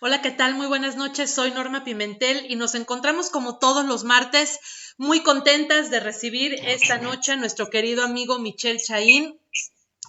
Hola, ¿qué tal? Muy buenas noches. Soy Norma Pimentel y nos encontramos como todos los martes muy contentas de recibir esta noche a nuestro querido amigo Michel Chaín,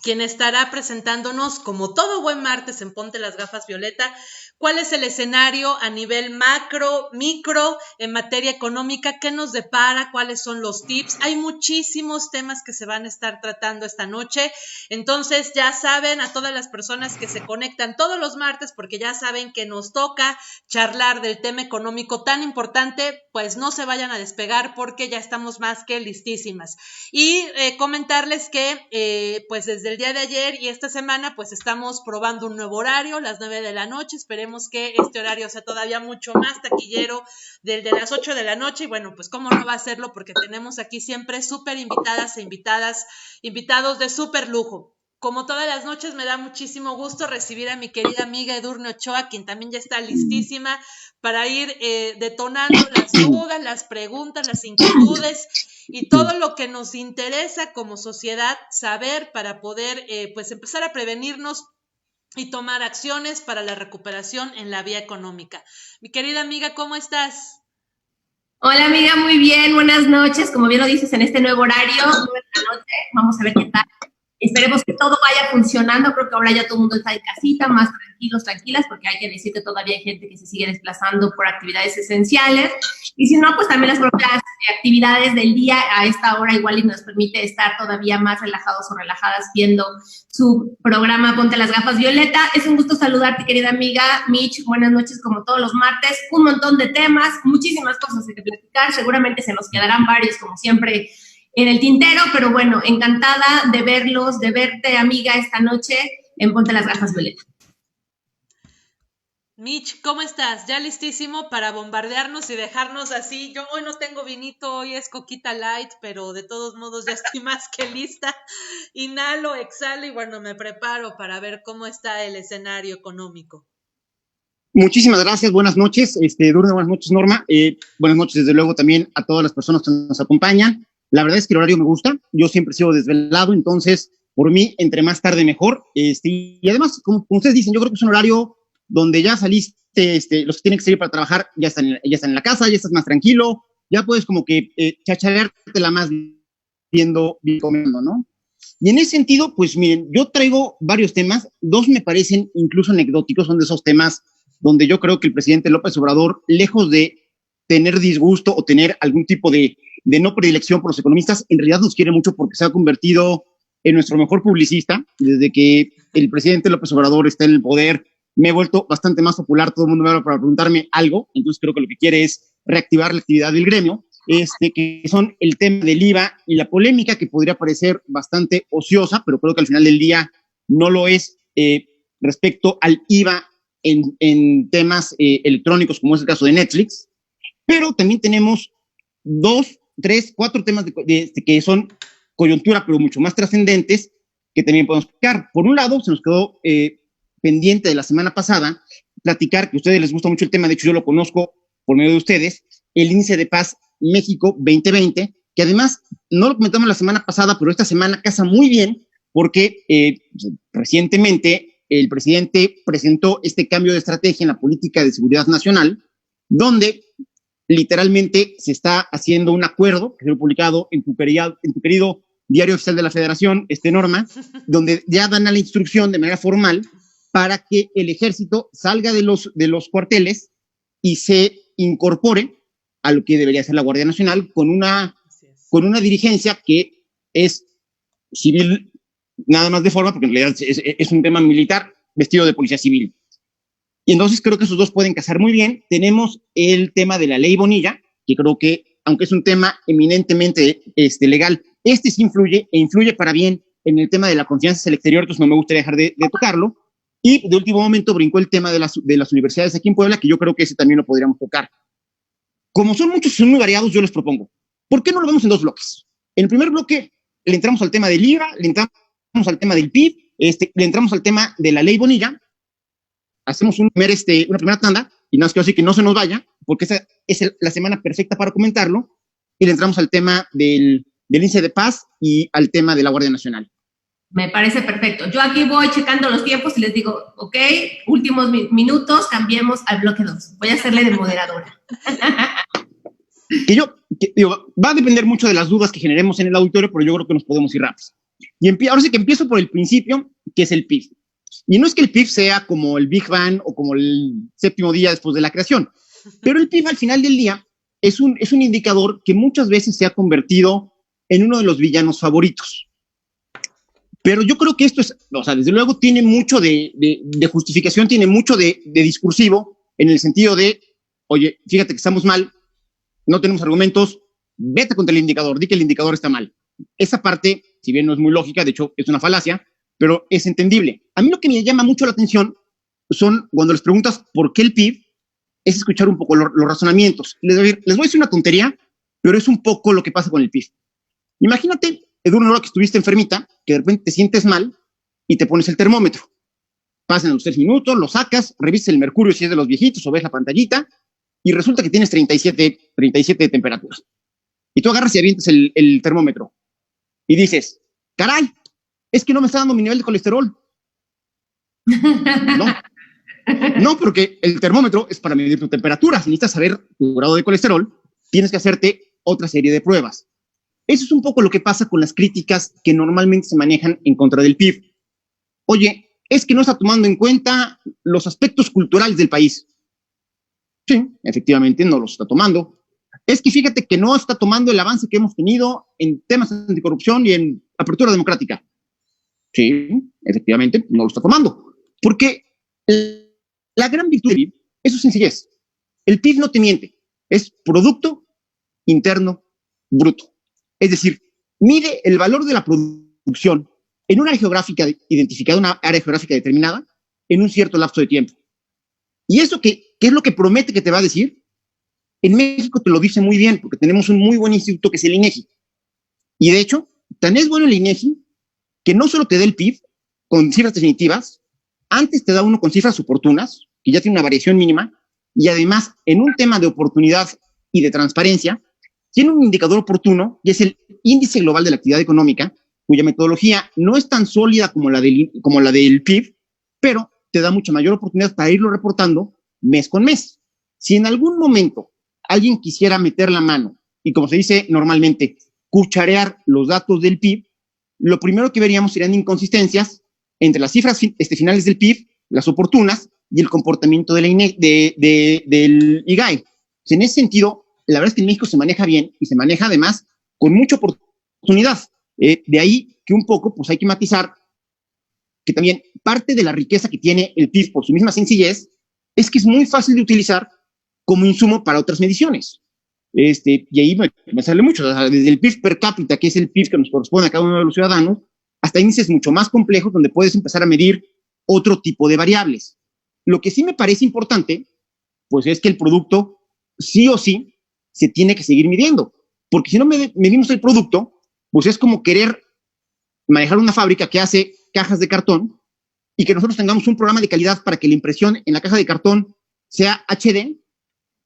quien estará presentándonos, como todo buen martes en Ponte las Gafas Violeta, cuál es el escenario a nivel macro, micro, en materia económica, qué nos depara, cuáles son los tips. Hay muchísimos temas que se van a estar tratando esta noche. Entonces, ya saben, a todas las personas que se conectan todos los martes, porque ya saben que nos toca charlar del tema económico tan importante, pues no se vayan a despegar porque ya estamos más que listísimas. Y comentarles que pues desde el día de ayer y esta semana pues estamos probando un nuevo horario, las 9 de la noche. Esperemos que este horario sea todavía mucho más taquillero del de las 8 de la noche. Y bueno, pues cómo no va a serlo, porque tenemos aquí siempre súper invitadas e invitados de súper lujo. Como todas las noches, me da muchísimo gusto recibir a mi querida amiga Edurne Ochoa, quien también ya está listísima para ir detonando las dudas, las preguntas, las inquietudes y todo lo que nos interesa como sociedad saber para poder pues empezar a prevenirnos y tomar acciones para la recuperación en la vía económica. Mi querida amiga, ¿cómo estás? Hola amiga, muy bien, buenas noches. Como bien lo dices, en este nuevo horario, 9 de la noche, vamos a ver qué tal. Esperemos que todo vaya funcionando. Creo que ahora ya todo el mundo está en casita, más tranquilos, tranquilas, porque hay que decir que todavía hay gente que se sigue desplazando por actividades esenciales. Y si no, pues también las propias actividades del día a esta hora igual y nos permite estar todavía más relajados o relajadas viendo su programa Ponte las Gafas Violeta. Es un gusto saludarte, querida amiga Mitch. Buenas noches, como todos los martes. Un montón de temas, muchísimas cosas que platicar. Seguramente se nos quedarán varios, como siempre, en el tintero, pero bueno, encantada de verlos, de verte, amiga, esta noche en Ponte las Gafas Violeta. Mitch, ¿cómo estás? ¿Ya listísimo para bombardearnos y dejarnos así? Yo hoy no tengo vinito, hoy es coquita light, pero de todos modos ya estoy más que lista. Inhalo, exhalo y bueno, me preparo para ver cómo está el escenario económico. Muchísimas gracias, buenas noches, Durne, buenas noches, Norma. Buenas noches, desde luego, también a todas las personas que nos acompañan. La verdad es que el horario me gusta, yo siempre sigo desvelado, entonces, por mí, entre más tarde mejor. Y además, como ustedes dicen, yo creo que es un horario donde ya saliste, los que tienen que salir para trabajar ya están en la casa, ya estás más tranquilo, ya puedes como que chachareártela más viendo, comiendo, ¿no? Y en ese sentido, pues miren, yo traigo varios temas, dos me parecen incluso anecdóticos, son de esos temas donde yo creo que el presidente López Obrador, lejos de tener disgusto o tener algún tipo de no predilección por los economistas, en realidad nos quiere mucho porque se ha convertido en nuestro mejor publicista. Desde que el presidente López Obrador está en el poder, me he vuelto bastante más popular, todo el mundo me habla para preguntarme algo, entonces creo que lo que quiere es reactivar la actividad del gremio, que son el tema del IVA y la polémica que podría parecer bastante ociosa, pero creo que al final del día no lo es, respecto al IVA en temas electrónicos, como es el caso de Netflix, pero también tenemos dos, tres, cuatro temas que son coyuntura, pero mucho más trascendentes, que también podemos explicar. Por un lado, se nos quedó pendiente de la semana pasada platicar, que a ustedes les gusta mucho el tema, de hecho yo lo conozco por medio de ustedes, el índice de paz México 2020, que además no lo comentamos la semana pasada, pero esta semana casa muy bien, porque recientemente el presidente presentó este cambio de estrategia en la política de seguridad nacional, donde literalmente se está haciendo un acuerdo que se ha publicado en tu querido Diario Oficial de la Federación, Norma, donde ya dan a la instrucción de manera formal para que el ejército salga de los cuarteles y se incorpore a lo que debería ser la Guardia Nacional con una dirigencia que es civil nada más de forma, porque en realidad es un tema militar vestido de policía civil. Y entonces creo que esos dos pueden casar muy bien. Tenemos el tema de la ley Bonilla, que creo que, aunque es un tema eminentemente legal, sí influye, e influye para bien en el tema de la confianza hacia el exterior, entonces no me gustaría dejar de tocarlo. Y de último momento brincó el tema de las universidades aquí en Puebla, que yo creo que ese también lo podríamos tocar. Como son muchos y son muy variados, yo les propongo, ¿por qué no lo vemos en dos bloques? En el primer bloque le entramos al tema del IVA, le entramos al tema del PIB, le entramos al tema de la ley Bonilla, hacemos una primera tanda, y nada más quiero decir que no se nos vaya, porque esa es la semana perfecta para comentarlo, y le entramos al tema del índice de paz y al tema de la Guardia Nacional. Me parece perfecto. Yo aquí voy checando los tiempos y les digo, ok, últimos minutos, cambiemos al bloque 2. Voy a hacerle de moderadora. Va a depender mucho de las dudas que generemos en el auditorio, pero yo creo que nos podemos ir rápido. Ahora sí que empiezo por el principio, que es el PIB. Y no es que el PIB sea como el Big Bang o como el séptimo día después de la creación, pero el PIB al final del día es un indicador que muchas veces se ha convertido en uno de los villanos favoritos. Pero yo creo que esto es, o sea, desde luego tiene mucho de justificación, tiene mucho de discursivo, en el sentido de, oye, fíjate que estamos mal, no tenemos argumentos, vete contra el indicador, di que el indicador está mal. Esa parte, si bien no es muy lógica, de hecho es una falacia, pero es entendible. A mí lo que me llama mucho la atención son cuando les preguntas por qué el PIB, es escuchar un poco los razonamientos. Les voy a decir una tontería, pero es un poco lo que pasa con el PIB. Imagínate, Edurne, que estuviste enfermita, que de repente te sientes mal y te pones el termómetro. Pasan los 3 minutos, lo sacas, revisas el mercurio si es de los viejitos o ves la pantallita y resulta que tienes 37 de temperatura. Y tú agarras y avientas el termómetro y dices, caray, es que no me está dando mi nivel de colesterol. No, porque el termómetro es para medir tu temperatura. Si necesitas saber tu grado de colesterol, tienes que hacerte otra serie de pruebas. Eso es un poco lo que pasa con las críticas que normalmente se manejan en contra del PIB. Oye, es que no está tomando en cuenta los aspectos culturales del país. Sí, efectivamente, no los está tomando. Es que fíjate que no está tomando el avance que hemos tenido en temas de anticorrupción y en apertura democrática. Sí, efectivamente, no lo está tomando. Porque la gran virtud del PIB es su sencillez. El PIB no te miente, es Producto Interno Bruto. Es decir, mide el valor de la producción en una área geográfica identificada, una área geográfica determinada, en un cierto lapso de tiempo. ¿Y eso qué es lo que promete que te va a decir? En México te lo dice muy bien, porque tenemos un muy buen instituto que es el INEGI. Y de hecho, tan es bueno el INEGI que no solo te da el PIB con cifras definitivas, antes te da uno con cifras oportunas, que ya tiene una variación mínima, y además, en un tema de oportunidad y de transparencia, tiene un indicador oportuno, y es el índice global de la actividad económica, cuya metodología no es tan sólida como la del PIB, pero te da mucha mayor oportunidad para irlo reportando mes con mes. Si en algún momento alguien quisiera meter la mano y, como se dice normalmente, cucharear los datos del PIB, lo primero que veríamos serían inconsistencias entre las cifras finales del PIB, las oportunas, y el comportamiento de del IGAE. En ese sentido, la verdad es que en México se maneja bien y se maneja además con mucha oportunidad. De ahí que un poco pues hay que matizar que también parte de la riqueza que tiene el PIB por su misma sencillez es que es muy fácil de utilizar como insumo para otras mediciones. Y ahí me sale mucho, o sea, desde el PIB per cápita, que es el PIB que nos corresponde a cada uno de los ciudadanos, hasta índices mucho más complejos donde puedes empezar a medir otro tipo de variables. Lo que sí me parece importante, pues es que el producto sí o sí se tiene que seguir midiendo, porque si no medimos el producto, pues es como querer manejar una fábrica que hace cajas de cartón y que nosotros tengamos un programa de calidad para que la impresión en la caja de cartón sea HD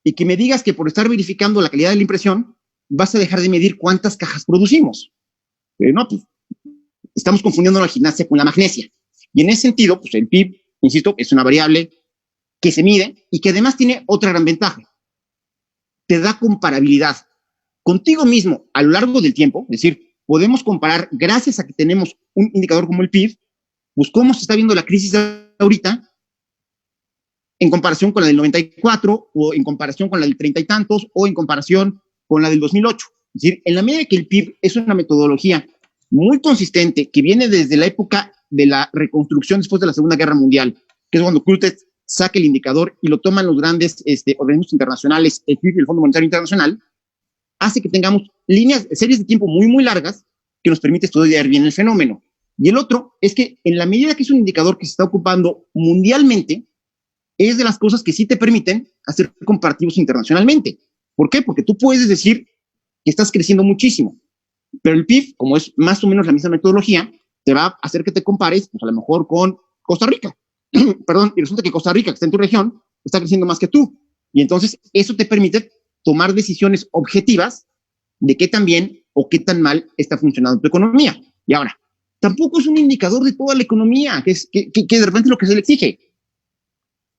y que me digas que por estar verificando la calidad de la impresión vas a dejar de medir cuántas cajas producimos. No, pues estamos confundiendo la gimnasia con la magnesia. Y en ese sentido, pues el PIB, insisto, es una variable que se mide y que además tiene otra gran ventaja. Te da comparabilidad contigo mismo a lo largo del tiempo, es decir, podemos comparar, gracias a que tenemos un indicador como el PIB, pues cómo se está viendo la crisis de ahorita en comparación con la del 94 o en comparación con la del 30 y tantos o en comparación con la del 2008. Es decir, en la medida que el PIB es una metodología muy consistente que viene desde la época de la reconstrucción después de la Segunda Guerra Mundial, que es cuando Klutet saca el indicador y lo toman los grandes organismos internacionales, el PIB y el Fondo Monetario Internacional, hace que tengamos series de tiempo muy, muy largas que nos permite estudiar bien el fenómeno. Y el otro es que en la medida que es un indicador que se está ocupando mundialmente, es de las cosas que sí te permiten hacer comparativos internacionalmente. ¿Por qué? Porque tú puedes decir que estás creciendo muchísimo, pero el PIB, como es más o menos la misma metodología, te va a hacer que te compares, pues a lo mejor con Costa Rica. Perdón, y resulta que Costa Rica, que está en tu región, está creciendo más que tú. Y entonces eso te permite tomar decisiones objetivas de qué tan bien o qué tan mal está funcionando tu economía. Y ahora, tampoco es un indicador de toda la economía, que de repente es lo que se le exige.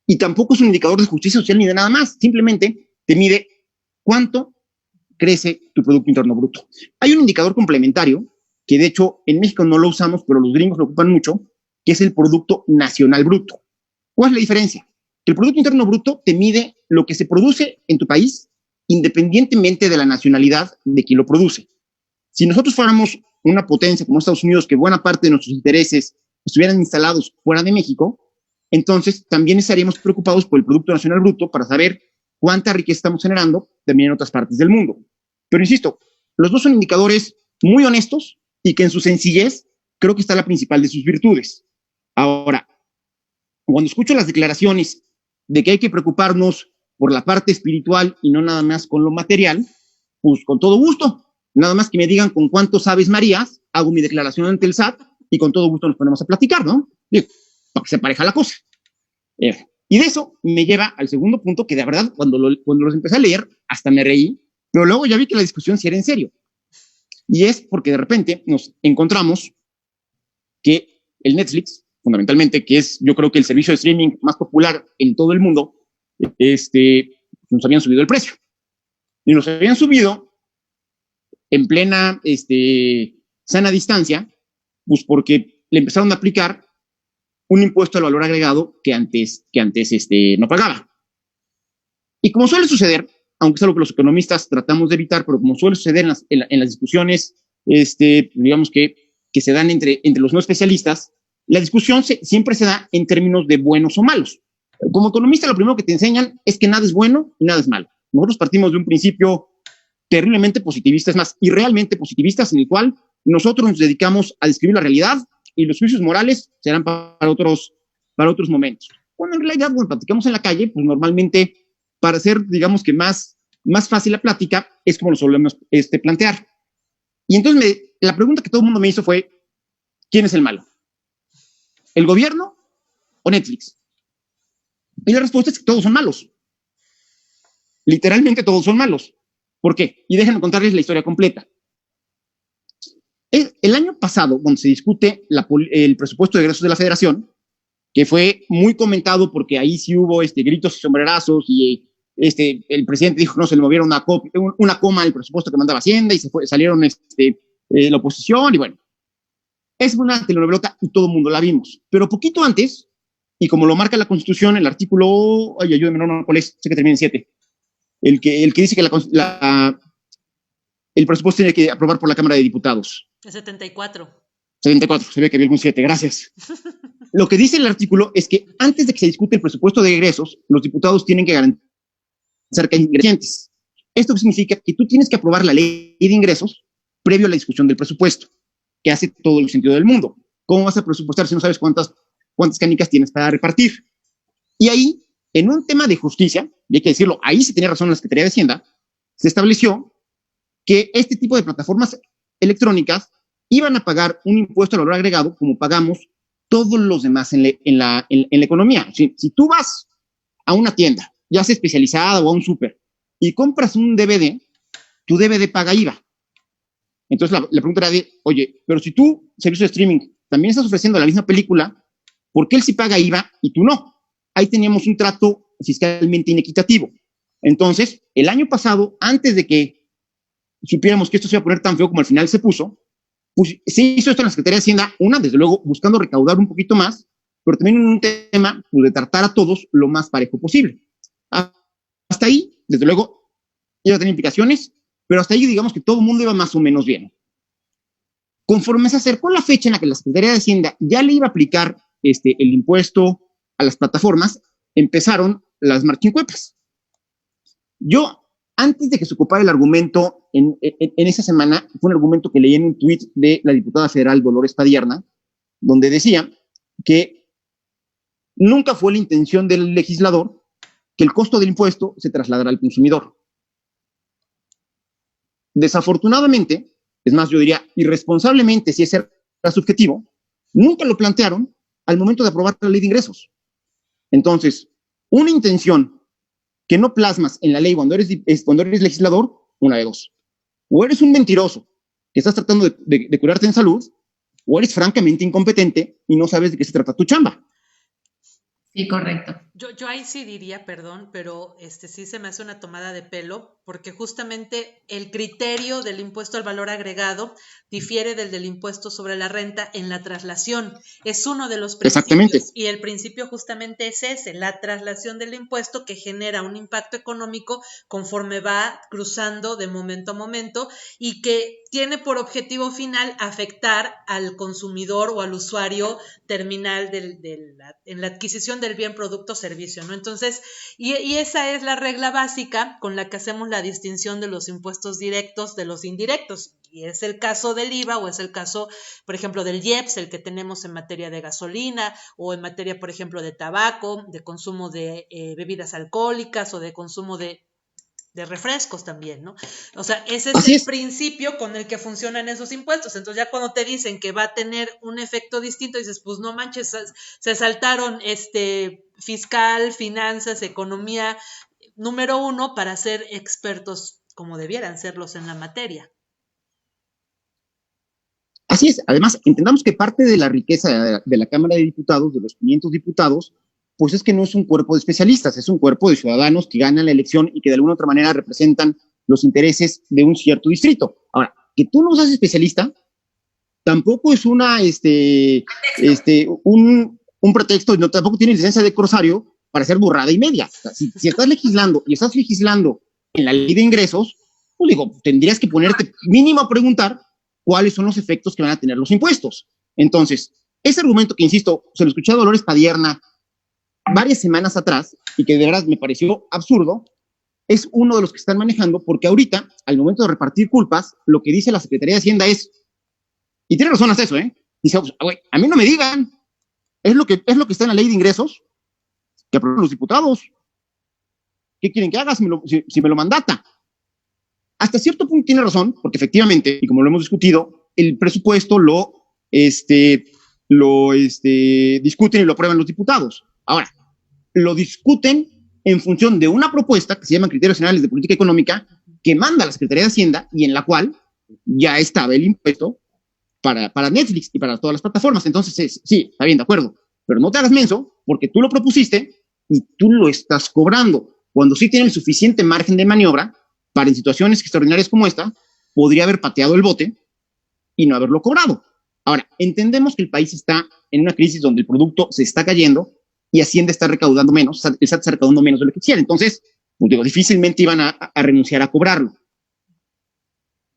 Y tampoco es un indicador de justicia social ni de nada más. Simplemente te mide cuánto crece tu Producto Interno Bruto. Hay un indicador complementario que de hecho en México no lo usamos, pero los gringos lo ocupan mucho, que es el Producto Nacional Bruto. ¿Cuál es la diferencia? Que el Producto Interno Bruto te mide lo que se produce en tu país independientemente de la nacionalidad de quien lo produce. Si nosotros fuéramos una potencia como Estados Unidos, que buena parte de nuestros intereses estuvieran instalados fuera de México, entonces también estaríamos preocupados por el Producto Nacional Bruto para saber cuánta riqueza estamos generando también en otras partes del mundo. Pero insisto, los dos son indicadores muy honestos y que en su sencillez creo que está la principal de sus virtudes. Ahora, cuando escucho las declaraciones de que hay que preocuparnos por la parte espiritual y no nada más con lo material, pues con todo gusto. Nada más que me digan con cuántos Aves Marías, hago mi declaración ante el SAT y con todo gusto nos ponemos a platicar, ¿no? Digo, para que se pareja la cosa. Y de eso me lleva al segundo punto, que de verdad, cuando los empecé a leer, hasta me reí, pero luego ya vi que la discusión sí era en serio. Y es porque de repente nos encontramos que el Netflix, fundamentalmente, que es yo creo que el servicio de streaming más popular en todo el mundo, nos habían subido el precio. Y nos habían subido en plena sana distancia, pues porque le empezaron a aplicar un impuesto al valor agregado que antes no pagaba. Y como suele suceder, aunque es algo que los economistas tratamos de evitar, pero como suele suceder en las discusiones, digamos que se dan entre los no especialistas, la discusión siempre se da en términos de buenos o malos. Como economista, lo primero que te enseñan es que nada es bueno y nada es malo. Nosotros partimos de un principio terriblemente positivista, es más, irrealmente positivistas, en el cual nosotros nos dedicamos a describir la realidad y los juicios morales serán para otros momentos. Bueno, en realidad, cuando platicamos en la calle, pues normalmente, para hacer, digamos que más fácil la plática, es como lo solemos plantear. Y entonces la pregunta que todo el mundo me hizo fue, ¿quién es el malo? ¿El gobierno o Netflix? Y la respuesta es que todos son malos. Literalmente todos son malos. ¿Por qué? Y déjenme contarles la historia completa. El año pasado, cuando se discute el presupuesto de egresos de la Federación, que fue muy comentado porque ahí sí hubo gritos y sombrerazos y el presidente dijo que no se le moviera una coma al presupuesto que mandaba Hacienda y salieron la oposición y bueno, es una telenovelota y todo el mundo la vimos. Pero poquito antes, y como lo marca la Constitución, el artículo, ayúdenme, no, ¿cuál es? Sé que termina en 7. El que dice que el presupuesto tiene que aprobar por la Cámara de Diputados. El 74. 74, se ve que había algún 7, gracias. Lo que dice el artículo es que antes de que se discute el presupuesto de egresos, los diputados tienen que garantizar que hay ingresos. Esto significa que tú tienes que aprobar la ley de ingresos previo a la discusión del presupuesto, que hace todo el sentido del mundo. ¿Cómo vas a presupuestar si no sabes cuántas canicas tienes para repartir? Y ahí, en un tema de justicia, y hay que decirlo, ahí sí tenía razón la Secretaría de Hacienda, se estableció que este tipo de plataformas electrónicas iban a pagar un impuesto al valor agregado como pagamos todos los demás en la economía. Si tú vas a una tienda, ya sea especializada o a un súper, y compras un DVD, tu DVD paga IVA. Entonces la pregunta era oye, pero si tú, servicio de streaming, también estás ofreciendo la misma película, ¿por qué él sí paga IVA y tú no? Ahí teníamos un trato fiscalmente inequitativo. Entonces, el año pasado, antes de que supiéramos que esto se iba a poner tan feo como al final se puso, pues se hizo esto en la Secretaría de Hacienda, desde luego, buscando recaudar un poquito más, pero también en un tema pues, de tratar a todos lo más parejo posible. Hasta ahí, desde luego, iba a tener implicaciones, pero hasta ahí digamos que todo el mundo iba más o menos bien. Conforme se acercó la fecha en la que la Secretaría de Hacienda ya le iba a aplicar el impuesto a las plataformas, empezaron las marchincuepas. Yo, antes de que se ocupara el argumento en esa semana, fue un argumento que leí en un tuit de la diputada federal Dolores Padierna, donde decía que nunca fue la intención del legislador que el costo del impuesto se trasladara al consumidor. Desafortunadamente, es más, yo diría irresponsablemente, si ese era su objetivo, nunca lo plantearon al momento de aprobar la ley de ingresos. Entonces, una intención que no plasmas en la ley cuando eres legislador, una de dos. O eres un mentiroso que estás tratando de curarte en salud, o eres francamente incompetente y no sabes de qué se trata tu chamba. Sí, correcto. Yo ahí sí diría, perdón, pero sí se me hace una tomada de pelo, porque justamente el criterio del impuesto al valor agregado difiere del impuesto sobre la renta en la traslación. Es uno de los principios, y el principio justamente es ese, la traslación del impuesto, que genera un impacto económico conforme va cruzando de momento a momento y que tiene por objetivo final afectar al consumidor o al usuario terminal en la adquisición del bien, producto, servicio, ¿no? Entonces, y esa es la regla básica con la que hacemos la distinción de los impuestos directos de los indirectos. Y es el caso del IVA, o es el caso, por ejemplo, del IEPS, el que tenemos en materia de gasolina, o en materia, por ejemplo, de tabaco, de consumo de bebidas alcohólicas, o de consumo de refrescos también, ¿no? O sea, ese es el principio con el que funcionan esos impuestos. Entonces ya cuando te dicen que va a tener un efecto distinto, dices, pues no manches, se saltaron fiscal, finanzas, economía, número 1, para ser expertos como debieran serlos en la materia. Así es. Además, entendamos que parte de la riqueza de la Cámara de Diputados, de los 500 diputados, pues es que no es un cuerpo de especialistas, es un cuerpo de ciudadanos que ganan la elección y que de alguna u otra manera representan los intereses de un cierto distrito. Ahora, que tú no seas especialista, tampoco es un pretexto, no, tampoco tienes licencia de corsario para hacer burrada y media. O sea, si estás legislando y estás legislando en la ley de ingresos, pues digo, tendrías que ponerte mínimo a preguntar cuáles son los efectos que van a tener los impuestos. Entonces, ese argumento que, insisto, se lo escuché a Dolores Padierna varias semanas atrás, y que de verdad me pareció absurdo, es uno de los que están manejando, porque ahorita, al momento de repartir culpas, lo que dice la Secretaría de Hacienda es, y tiene razón, hace eso, dice, a mí no me digan, es lo que está en la ley de ingresos, que aprueban los diputados. ¿Qué quieren que haga si me lo mandata? Hasta cierto punto tiene razón, porque efectivamente, y como lo hemos discutido, el presupuesto lo discuten y lo aprueban los diputados. Ahora, lo discuten en función de una propuesta que se llama Criterios Generales de Política Económica, que manda la Secretaría de Hacienda y en la cual ya estaba el impuesto para Netflix y para todas las plataformas. Entonces, sí, está bien, de acuerdo, pero no te hagas menso, porque tú lo propusiste y tú lo estás cobrando, cuando sí tienen suficiente margen de maniobra para, en situaciones extraordinarias como esta, podría haber pateado el bote y no haberlo cobrado. Ahora, entendemos que el país está en una crisis donde el producto se está cayendo y Hacienda está recaudando menos, el SAT está recaudando menos de lo que quisiera. Entonces, pues digo, difícilmente iban a renunciar a cobrarlo.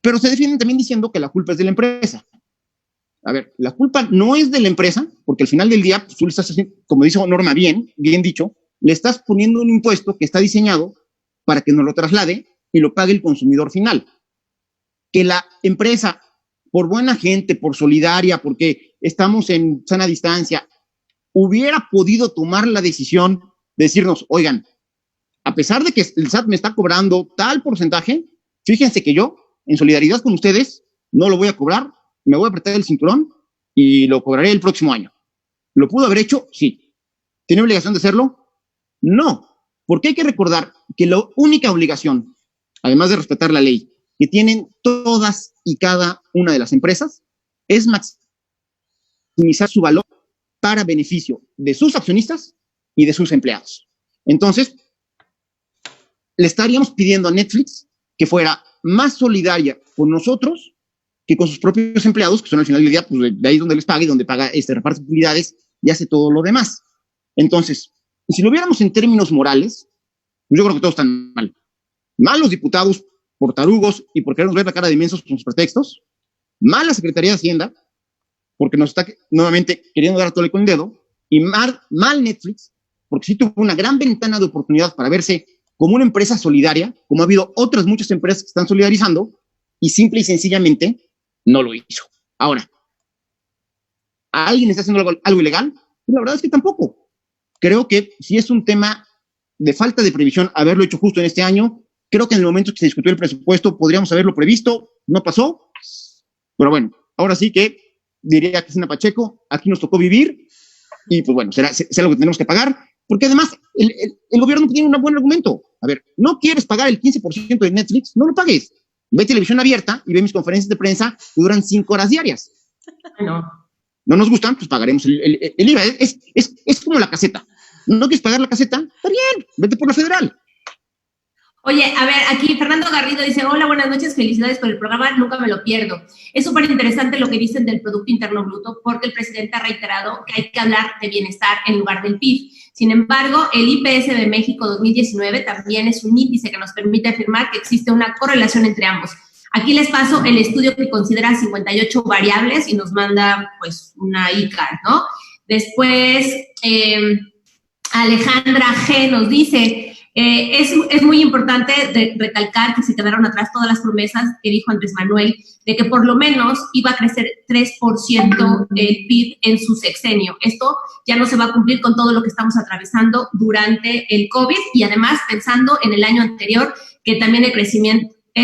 Pero se defienden también diciendo que la culpa es de la empresa. A ver, la culpa no es de la empresa, porque al final del día, pues tú le estás haciendo, como dice Norma, bien dicho, le estás poniendo un impuesto que está diseñado para que nos lo traslade y lo pague el consumidor final. Que la empresa, por buena gente, por solidaria, porque estamos en sana distancia, hubiera podido tomar la decisión de decirnos, oigan, a pesar de que el SAT me está cobrando tal porcentaje, fíjense que yo, en solidaridad con ustedes, no lo voy a cobrar, me voy a apretar el cinturón y lo cobraré el próximo año. ¿Lo pudo haber hecho? Sí. ¿Tiene obligación de hacerlo? No, porque hay que recordar que la única obligación, además de respetar la ley, que tienen todas y cada una de las empresas, es maximizar su valor para beneficio de sus accionistas y de sus empleados. Entonces, le estaríamos pidiendo a Netflix que fuera más solidaria con nosotros que con sus propios empleados, que son al final del día, pues de ahí donde les paga y donde paga reparte utilidades y hace todo lo demás. Entonces, si lo viéramos en términos morales, pues yo creo que todos están mal. Mal los diputados por tarugos y por querernos ver la cara de inmensos con sus pretextos. Mal la Secretaría de Hacienda, porque nos está nuevamente queriendo dar a tole con el dedo. Y mal Netflix, porque sí tuvo una gran ventana de oportunidad para verse como una empresa solidaria, como ha habido otras muchas empresas que están solidarizando, y simple y sencillamente no lo hizo. Ahora, ¿alguien está haciendo algo ilegal? La verdad es que tampoco. Creo que si es un tema de falta de previsión haberlo hecho justo en este año, creo que en el momento que se discutió el presupuesto podríamos haberlo previsto, no pasó, pero bueno, ahora sí que diría Cristina Pacheco, aquí nos tocó vivir y pues bueno, será lo que tenemos que pagar, porque además el gobierno tiene un buen argumento. A ver, ¿no quieres pagar el 15% de Netflix? No lo pagues. Ve televisión abierta y ve mis conferencias de prensa que duran 5 horas diarias. No. No nos gustan, pues pagaremos el IVA. Es como la caseta. ¿No quieres pagar la caseta? Está bien, vete por la federal. Oye, a ver, aquí Fernando Garrido dice, hola, buenas noches, felicidades por el programa, nunca me lo pierdo. Es súper interesante lo que dicen del Producto Interno Bruto, porque el presidente ha reiterado que hay que hablar de bienestar en lugar del PIB. Sin embargo, el IPS de México 2019 también es un índice que nos permite afirmar que existe una correlación entre ambos. Aquí les paso el estudio que considera 58 variables y nos manda, pues, una ICAR, ¿no? Después, Alejandra G. nos dice... es muy importante recalcar que se quedaron atrás todas las promesas que dijo Andrés Manuel de que por lo menos iba a crecer 3% el PIB en su sexenio. Esto ya no se va a cumplir con todo lo que estamos atravesando durante el COVID y además pensando en el año anterior que también el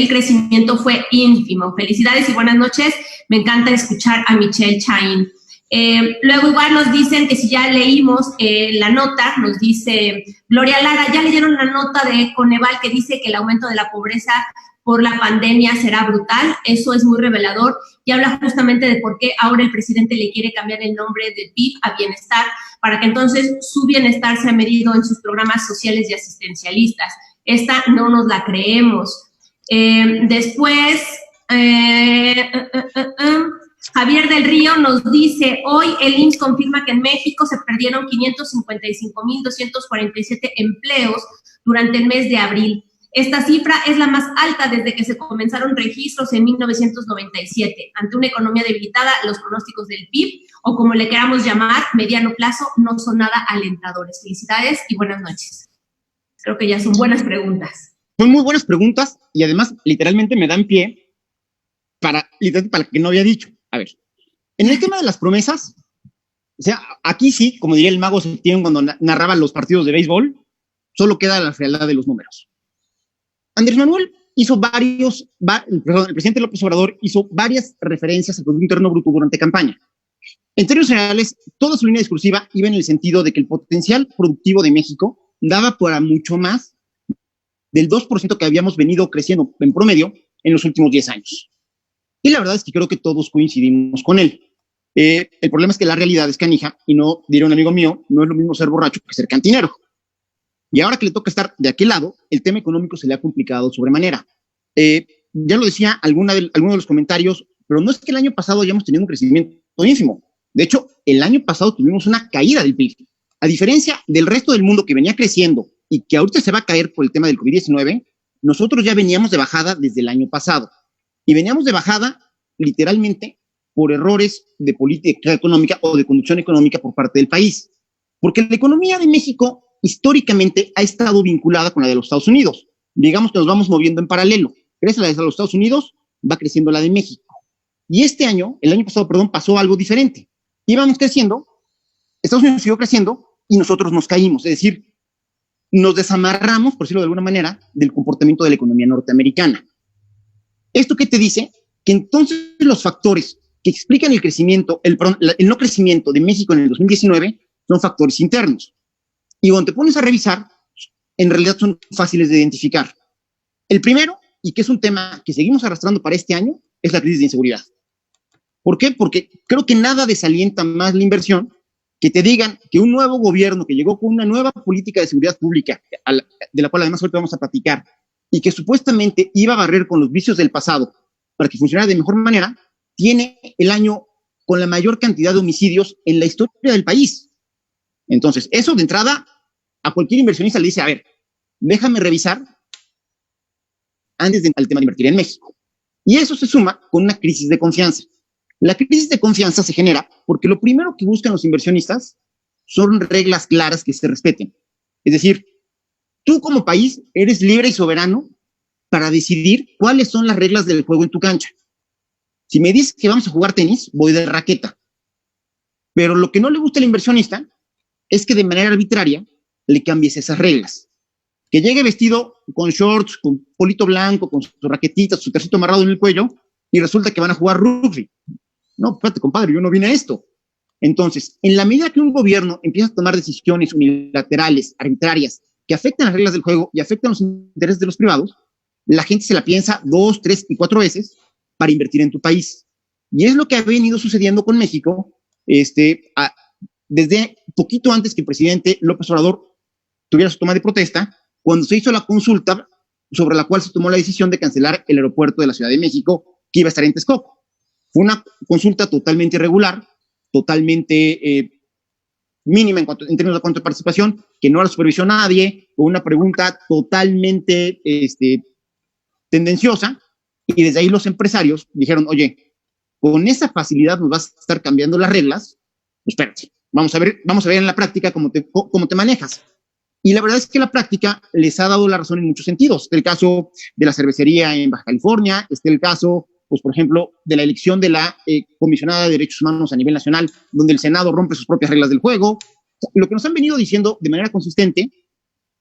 crecimiento fue ínfimo. Felicidades y buenas noches. Me encanta escuchar a Michelle Chaín. Luego igual nos dicen que si ya leímos la nota, nos dice Gloria Lara, ya leyeron la nota de Coneval que dice que el aumento de la pobreza por la pandemia será brutal. Eso es muy revelador y habla justamente de por qué ahora el presidente le quiere cambiar el nombre de PIB a bienestar, para que entonces su bienestar sea medido en sus programas sociales y asistencialistas. Esta no nos la creemos. Después, Javier del Río nos dice, hoy el IMSS confirma que en México se perdieron 555,247 empleos durante el mes de abril. Esta cifra es la más alta desde que se comenzaron registros en 1997. Ante una economía debilitada, los pronósticos del PIB, o como le queramos llamar, mediano plazo, no son nada alentadores. Felicidades y buenas noches. Creo que ya son buenas preguntas. Son muy buenas preguntas y además literalmente me dan pie para lo que no había dicho. A ver, en el tema de las promesas, o sea, aquí sí, como diría el mago Septién cuando narraba los partidos de béisbol, solo queda la frialdad de los números. Andrés Manuel hizo el presidente López Obrador hizo varias referencias al Producto Interno Bruto durante campaña. En términos generales, toda su línea discursiva iba en el sentido de que el potencial productivo de México daba para mucho más del 2% que habíamos venido creciendo en promedio en los últimos 10 años. Y la verdad es que creo que todos coincidimos con él. El problema es que la realidad es canija y no, diría un amigo mío, no es lo mismo ser borracho que ser cantinero. Y ahora que le toca estar de aquel lado, el tema económico se le ha complicado sobremanera. Ya lo decía alguno de los comentarios, pero no es que el año pasado hayamos tenido un crecimiento ínfimo. De hecho, el año pasado tuvimos una caída del PIB. A diferencia del resto del mundo que venía creciendo y que ahorita se va a caer por el tema del COVID-19, nosotros ya veníamos de bajada desde el año pasado. Y veníamos de bajada, literalmente, por errores de política económica o de conducción económica por parte del país. Porque la economía de México históricamente ha estado vinculada con la de los Estados Unidos. Digamos que nos vamos moviendo en paralelo. Crece la de los Estados Unidos, va creciendo la de México. Y el año pasado, pasó algo diferente. Íbamos creciendo, Estados Unidos siguió creciendo y nosotros nos caímos. Es decir, nos desamarramos, por decirlo de alguna manera, del comportamiento de la economía norteamericana. ¿Esto qué te dice? Que entonces los factores que explican el crecimiento, el no crecimiento de México en el 2019 son factores internos. Y cuando te pones a revisar, en realidad son fáciles de identificar. El primero, y que es un tema que seguimos arrastrando para este año, es la crisis de inseguridad. ¿Por qué? Porque creo que nada desalienta más la inversión que te digan que un nuevo gobierno que llegó con una nueva política de seguridad pública, de la cual además ahorita vamos a platicar, y que supuestamente iba a barrer con los vicios del pasado para que funcionara de mejor manera, tiene el año con la mayor cantidad de homicidios en la historia del país. Entonces, eso de entrada, a cualquier inversionista le dice, a ver, déjame revisar antes del tema de invertir en México. Y eso se suma con una crisis de confianza. La crisis de confianza se genera porque lo primero que buscan los inversionistas son reglas claras que se respeten. Es decir, tú como país eres libre y soberano para decidir cuáles son las reglas del juego en tu cancha. Si me dices que vamos a jugar tenis, voy de raqueta. Pero lo que no le gusta al inversionista es que de manera arbitraria le cambies esas reglas. Que llegue vestido con shorts, con polito blanco, con sus raquetitas, su tercito amarrado en el cuello, y resulta que van a jugar rugby. No, espérate, compadre, yo no vine a esto. Entonces, en la medida que un gobierno empieza a tomar decisiones unilaterales, arbitrarias, que afectan las reglas del juego y afectan los intereses de los privados, la gente se la piensa 2, 3 y 4 veces para invertir en tu país. Y es lo que ha venido sucediendo con México desde poquito antes que el presidente López Obrador tuviera su toma de protesta, cuando se hizo la consulta sobre la cual se tomó la decisión de cancelar el aeropuerto de la Ciudad de México, que iba a estar en Texcoco. Fue una consulta totalmente irregular, totalmente mínima en términos de cuanto a participación, que no la supervisó nadie, con una pregunta totalmente tendenciosa, y desde ahí los empresarios dijeron, oye, con esa facilidad nos vas a estar cambiando las reglas, pues espérate, vamos a ver en la práctica cómo te manejas. Y la verdad es que la práctica les ha dado la razón en muchos sentidos. Está el caso de la cervecería en Baja California, está el caso, pues, por ejemplo, de la elección de la comisionada de derechos humanos a nivel nacional, donde el Senado rompe sus propias reglas del juego. Lo que nos han venido diciendo de manera consistente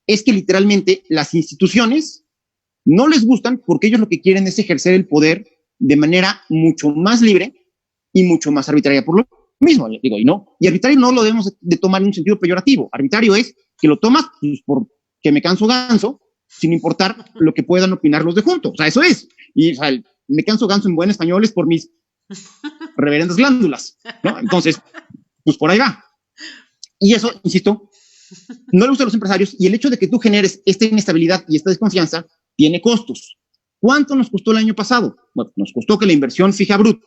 es que literalmente las instituciones no les gustan porque ellos lo que quieren es ejercer el poder de manera mucho más libre y mucho más arbitraria. Por lo mismo, digo, y arbitrario no lo debemos de tomar en un sentido peyorativo. Arbitrario es que lo tomas pues, porque me canso ganso, sin importar lo que puedan opinar los de junto. O sea, eso es. Y o sea, me canso ganso en buen español es por mis reverendas glándulas, ¿no? Entonces, pues por ahí va. Y eso, insisto, no le gusta a los empresarios, y el hecho de que tú generes esta inestabilidad y esta desconfianza tiene costos. ¿Cuánto nos costó el año pasado? Bueno, nos costó que la inversión fija bruta,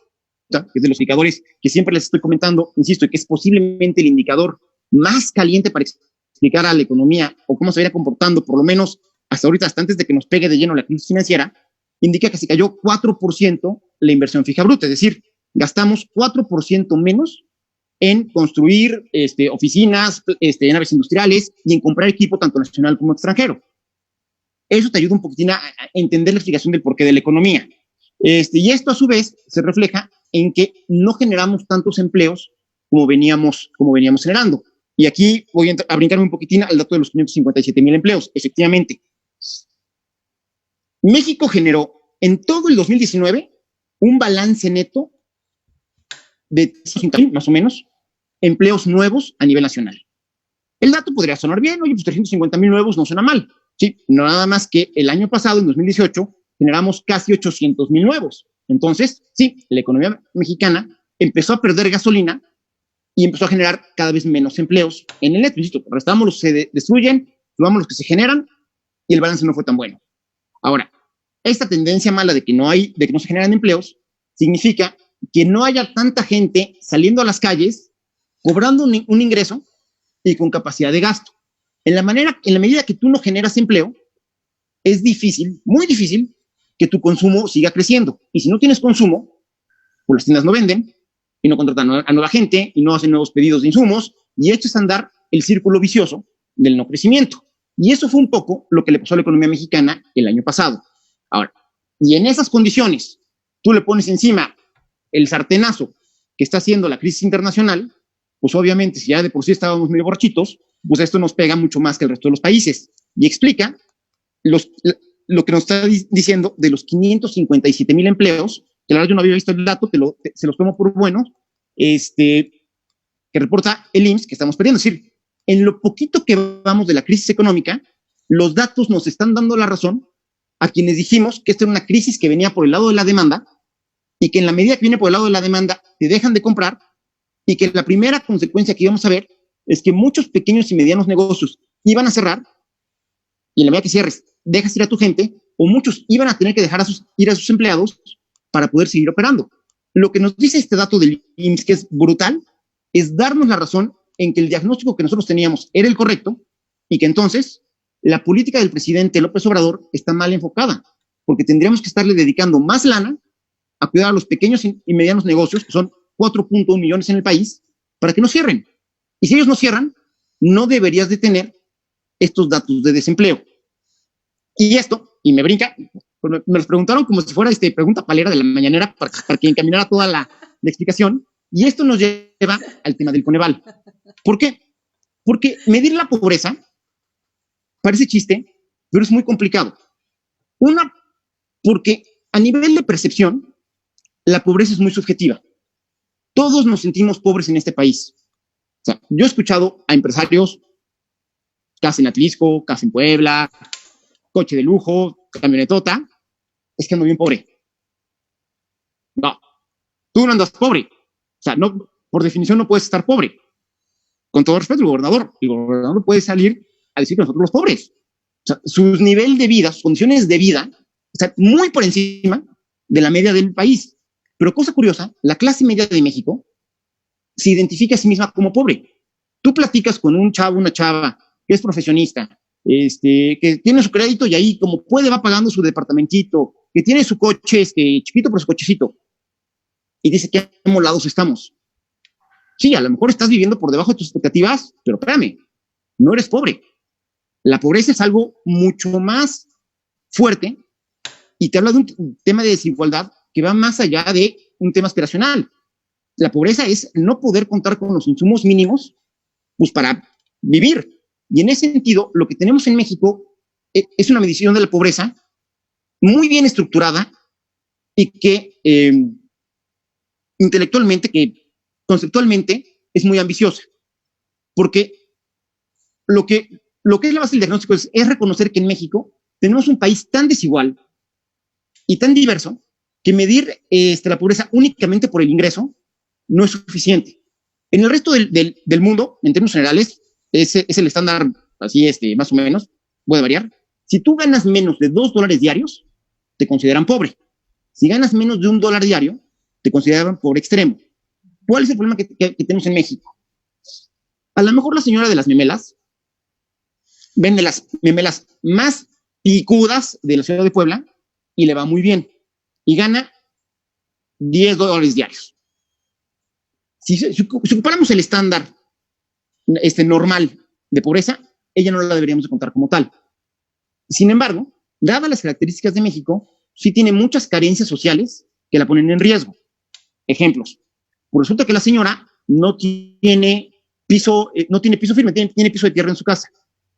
que es de los indicadores que siempre les estoy comentando, insisto, y que es posiblemente el indicador más caliente para explicar a la economía o cómo se viene comportando, por lo menos hasta ahorita, hasta antes de que nos pegue de lleno la crisis financiera, indica que se cayó 4% la inversión fija bruta, es decir, gastamos 4% menos en construir oficinas, naves industriales y en comprar equipo tanto nacional como extranjero. Eso te ayuda un poquitín a entender la explicación del porqué de la economía. Y esto a su vez se refleja en que no generamos tantos empleos como veníamos generando. Y aquí voy a brincarme un poquitín al dato de los 557,000 empleos. Efectivamente, México generó en todo el 2019 un balance neto de 300,000, más o menos, empleos nuevos a nivel nacional. El dato podría sonar bien, oye, pues 350,000 nuevos no suena mal. Sí, no nada más que el año pasado, en 2018, generamos casi 800,000 nuevos. Entonces, sí, la economía mexicana empezó a perder gasolina y empezó a generar cada vez menos empleos en el neto. Insisto, restamos los que se destruyen, sumamos los que se generan y el balance no fue tan bueno. Ahora, esta tendencia mala de que no se generan empleos significa que no haya tanta gente saliendo a las calles, cobrando un ingreso y con capacidad de gasto. En la medida que tú no generas empleo, es difícil, muy difícil, que tu consumo siga creciendo. Y si no tienes consumo, pues las tiendas no venden y no contratan a nueva gente y no hacen nuevos pedidos de insumos, y esto es andar el círculo vicioso del no crecimiento. Y eso fue un poco lo que le pasó a la economía mexicana el año pasado. Ahora, y en esas condiciones, tú le pones encima el sartenazo que está haciendo la crisis internacional, pues obviamente, si ya de por sí estábamos medio borrachitos, pues esto nos pega mucho más que el resto de los países. Y explica lo que nos está diciendo de los 557,000 empleos, que la verdad yo no había visto el dato, se los tomo por bueno, que reporta el IMSS que estamos perdiendo. Es decir, en lo poquito que vamos de la crisis económica, los datos nos están dando la razón a quienes dijimos que esta era una crisis que venía por el lado de la demanda y que en la medida que viene por el lado de la demanda te dejan de comprar y que la primera consecuencia que íbamos a ver es que muchos pequeños y medianos negocios iban a cerrar y en la medida que cierres dejas ir a tu gente o muchos iban a tener que dejar ir a sus empleados para poder seguir operando. Lo que nos dice este dato del IMSS, que es brutal, es darnos la razón en que el diagnóstico que nosotros teníamos era el correcto y que entonces la política del presidente López Obrador está mal enfocada, porque tendríamos que estarle dedicando más lana a cuidar a los pequeños y medianos negocios, que son 4.1 millones en el país, para que no cierren. Y si ellos no cierran, no deberías de tener estos datos de desempleo. Y esto, y me brinca, me los preguntaron como si fuera pregunta palera de la mañanera para que encaminara toda la explicación, y esto nos lleva al tema del Coneval. ¿Por qué? Porque medir la pobreza parece chiste, pero es muy complicado. Una, porque a nivel de percepción, la pobreza es muy subjetiva. Todos nos sentimos pobres en este país. O sea, yo he escuchado a empresarios, casa en Atlisco, casa en Puebla, coche de lujo, camionetota, es que ando bien pobre. No, tú no andas pobre. O sea, no, por definición no puedes estar pobre. Con todo respeto, el gobernador no puede salir a decir que nosotros los pobres. O sea, su nivel de vida, sus condiciones de vida, están muy por encima de la media del país. Pero cosa curiosa, la clase media de México se identifica a sí misma como pobre. Tú platicas con un chavo, una chava que es profesionista, que tiene su crédito y ahí como puede va pagando su departamentito, que tiene su coche chiquito pero su cochecito, y dice que amolados estamos. Sí, a lo mejor estás viviendo por debajo de tus expectativas, pero espérame, no eres pobre. La pobreza es algo mucho más fuerte y te habla de un tema de desigualdad que va más allá de un tema aspiracional. La pobreza es no poder contar con los insumos mínimos pues, para vivir. Y en ese sentido, lo que tenemos en México es una medición de la pobreza muy bien estructurada y que intelectualmente, que conceptualmente es muy ambiciosa. Porque lo que es la base del diagnóstico es reconocer que en México tenemos un país tan desigual y tan diverso que medir la pobreza únicamente por el ingreso no es suficiente. En el resto del mundo, en términos generales, es el estándar, así más o menos, puede variar. Si tú ganas menos de $2 diarios, te consideran pobre. Si ganas menos de $1 diario, te consideran pobre extremo. ¿Cuál es el problema que tenemos en México? A lo mejor la señora de las memelas vende las memelas más picudas de la ciudad de Puebla y le va muy bien. Y gana $10 diarios. Si ocupáramos el estándar normal de pobreza, ella no la deberíamos de contar como tal. Sin embargo, dadas las características de México, sí tiene muchas carencias sociales que la ponen en riesgo. Ejemplos. Pues resulta que la señora no tiene piso firme, tiene piso de tierra en su casa.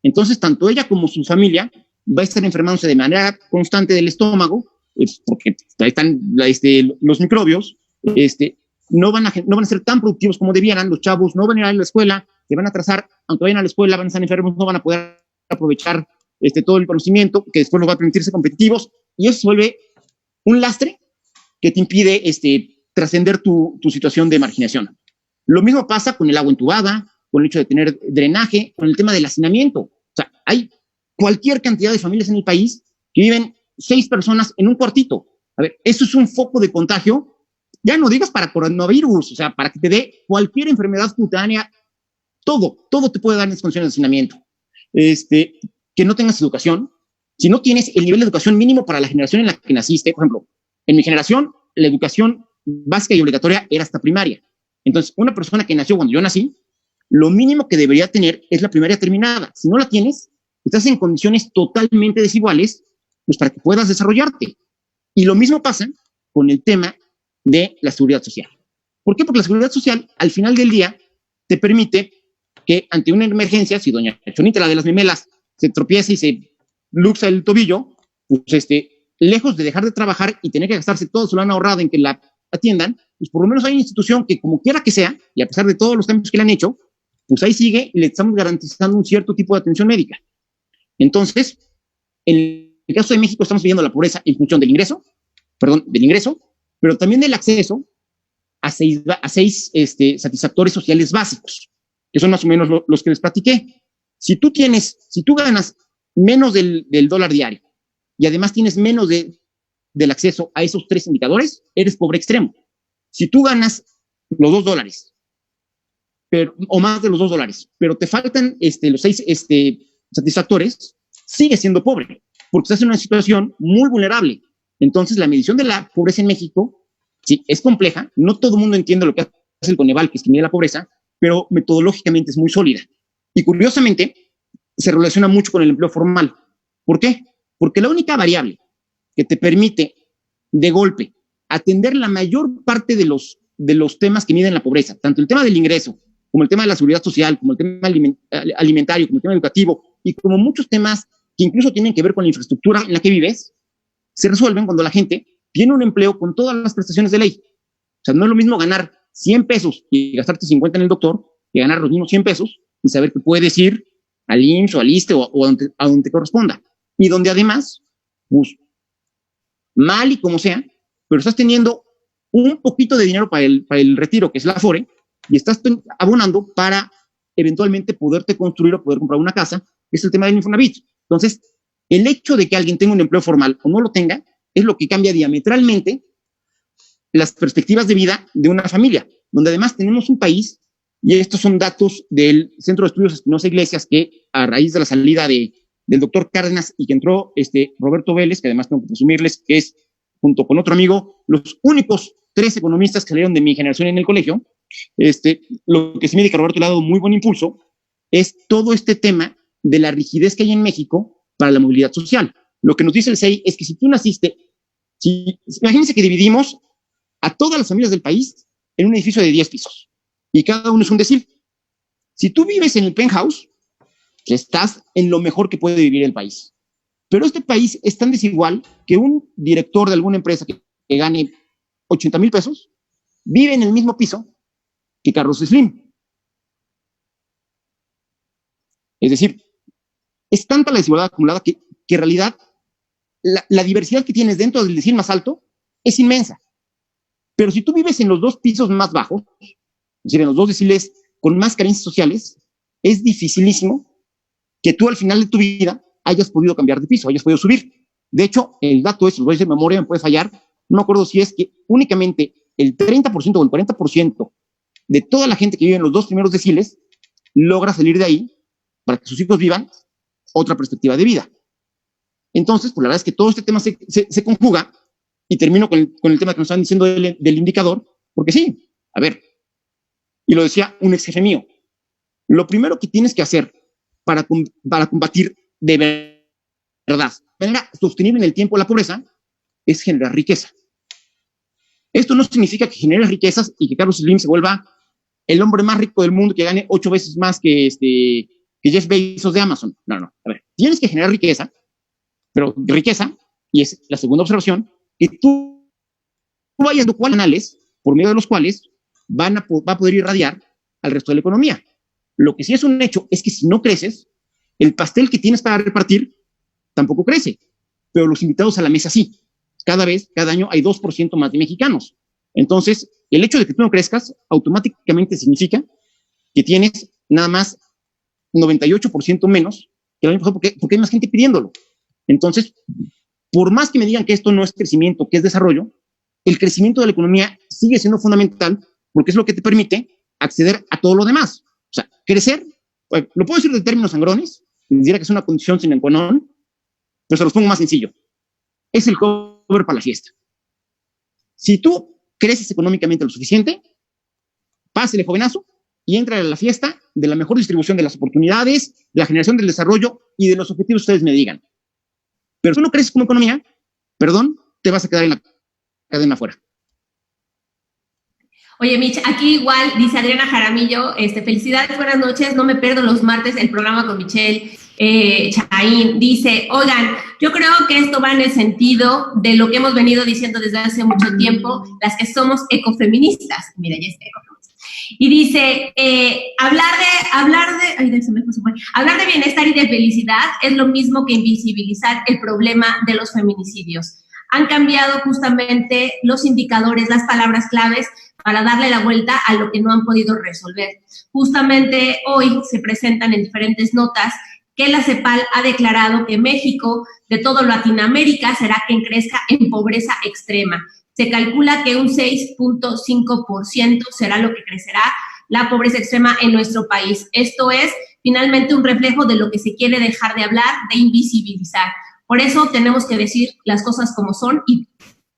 Entonces, tanto ella como su familia va a estar enfermándose de manera constante del estómago, porque ahí están los microbios, no van a ser tan productivos como debieran, los chavos no van a ir a la escuela, se van a atrasar, aunque vayan a la escuela, van a estar enfermos, no van a poder aprovechar todo el conocimiento, que después los va a permitirse competitivos, y eso se vuelve un lastre que te impide trascender tu situación de marginación. Lo mismo pasa con el agua entubada, con el hecho de tener drenaje, con el tema del hacinamiento. O sea, hay cualquier cantidad de familias en el país que viven 6 personas en un cuartito. A ver, eso es un foco de contagio. Ya no digas para coronavirus, o sea, para que te dé cualquier enfermedad cutánea, todo te puede dar en esas condiciones de hacinamiento. Que no tengas educación, si no tienes el nivel de educación mínimo para la generación en la que naciste, por ejemplo, en mi generación, la educación básica y obligatoria era hasta primaria. Entonces, una persona que nació cuando yo nací, lo mínimo que debería tener es la primaria terminada. Si no la tienes, estás en condiciones totalmente desiguales, pues para que puedas desarrollarte. Y lo mismo pasa con el tema de la seguridad social. ¿Por qué? Porque la seguridad social, al final del día, te permite que ante una emergencia, si doña Chonita, la de las memelas, se tropieza y se luxa el tobillo, pues lejos de dejar de trabajar y tener que gastarse todo su lana ahorrada en que la atiendan, pues por lo menos hay una institución que como quiera que sea, y a pesar de todos los cambios que le han hecho, pues ahí sigue y le estamos garantizando un cierto tipo de atención médica. Entonces, en el caso de México estamos viviendo la pobreza en función del ingreso, pero también del acceso a seis satisfactores sociales básicos, que son más o menos los que les platiqué. Si tú ganas menos del $1 diario y además tienes menos del acceso a esos 3 indicadores, eres pobre extremo. Si tú ganas los $2, o más de los $2, pero te faltan los 6 satisfactores, sigues siendo pobre, porque estás en una situación muy vulnerable. Entonces, la medición de la pobreza en México, sí, es compleja. No todo el mundo entiende lo que hace el Coneval, que es que mide la pobreza, pero metodológicamente es muy sólida. Y curiosamente, se relaciona mucho con el empleo formal. ¿Por qué? Porque la única variable que te permite de golpe atender la mayor parte de los temas que miden la pobreza, tanto el tema del ingreso, como el tema de la seguridad social, como el tema alimentario, como el tema educativo, y como muchos temas que incluso tienen que ver con la infraestructura en la que vives, se resuelven cuando la gente tiene un empleo con todas las prestaciones de ley. O sea, no es lo mismo ganar 100 pesos y gastarte 50 en el doctor, que ganar los mismos 100 pesos y saber que puedes ir al IMSS o al ISSSTE o a donde te corresponda. Y donde además, pues, mal y como sea, pero estás teniendo un poquito de dinero para el retiro, que es la Afore, y estás abonando para eventualmente poderte construir o poder comprar una casa, es el tema del Infonavit. Entonces, el hecho de que alguien tenga un empleo formal o no lo tenga es lo que cambia diametralmente las perspectivas de vida de una familia, donde además tenemos un país, y estos son datos del Centro de Estudios Espinosa Iglesias, que a raíz de la salida del doctor Cárdenas y que entró Roberto Vélez, que además tengo que presumirles que es, junto con otro amigo, los únicos 3 economistas que salieron de mi generación en el colegio. Lo que se me dice que Roberto le ha dado muy buen impulso es todo este tema de la rigidez que hay en México para la movilidad social. Lo que nos dice el CEI es que si tú naciste, imagínense que dividimos a todas las familias del país en un edificio de 10 pisos y cada uno es un decil. Si tú vives en el penthouse, estás en lo mejor que puede vivir el país. Pero este país es tan desigual que un director de alguna empresa que gane 80,000 pesos vive en el mismo piso que Carlos Slim. Es decir, es tanta la desigualdad acumulada que en realidad la diversidad que tienes dentro del decil más alto es inmensa. Pero si tú vives en los 2 pisos más bajos, es decir, en los 2 deciles con más carencias sociales, es dificilísimo que tú al final de tu vida hayas podido cambiar de piso, hayas podido subir. De hecho, el dato es, lo voy a decir de memoria, me puede fallar, no me acuerdo si es que únicamente el 30% o el 40% de toda la gente que vive en los 2 primeros deciles logra salir de ahí para que sus hijos vivan otra perspectiva de vida. Entonces, pues la verdad es que todo este tema se conjuga, y termino con el tema que nos están diciendo del indicador, porque sí, a ver, y lo decía un ex jefe mío, lo primero que tienes que hacer para combatir de verdad, de manera sostenible en el tiempo la pobreza, es generar riqueza. Esto no significa que generes riquezas y que Carlos Slim se vuelva el hombre más rico del mundo, que gane 8 veces más que Jeff Bezos de Amazon. No. A ver, tienes que generar riqueza, pero riqueza, y es la segunda observación, que tú vayas a canales por medio de los cuales va a poder irradiar al resto de la economía. Lo que sí es un hecho es que si no creces, el pastel que tienes para repartir tampoco crece, pero los invitados a la mesa sí. Cada año hay 2% más de mexicanos. Entonces, el hecho de que tú no crezcas automáticamente significa que tienes nada más 98% menos que el año pasado porque hay más gente pidiéndolo. Entonces, por más que me digan que esto no es crecimiento, que es desarrollo, el crecimiento de la economía sigue siendo fundamental porque es lo que te permite acceder a todo lo demás. O sea, crecer, lo puedo decir de términos sangrones, diría que es una condición sine qua non, pero se los pongo más sencillo. Es el cover para la fiesta. Si tú creces económicamente lo suficiente, pásele jovenazo y entra a la fiesta de la mejor distribución de las oportunidades, de la generación del desarrollo y de los objetivos que ustedes me digan. Pero si tú no creces como economía, te vas a quedar en la cadena afuera. Oye, Mitch, aquí igual dice Adriana Jaramillo, felicidades, buenas noches, no me pierdo los martes el programa con Michelle Chaín. Dice, oigan, yo creo que esto va en el sentido de lo que hemos venido diciendo desde hace mucho tiempo, las que somos ecofeministas. Mira, ya está ecofeminista. Y dice, hablar de bienestar y de felicidad es lo mismo que invisibilizar el problema de los feminicidios. Han cambiado justamente los indicadores, las palabras claves, para darle la vuelta a lo que no han podido resolver. Justamente hoy se presentan en diferentes notas que la CEPAL ha declarado que México, de todo Latinoamérica, será quien crezca en pobreza extrema. Se calcula que un 6.5% será lo que crecerá la pobreza extrema en nuestro país. Esto es finalmente un reflejo de lo que se quiere dejar de hablar, de invisibilizar. Por eso tenemos que decir las cosas como son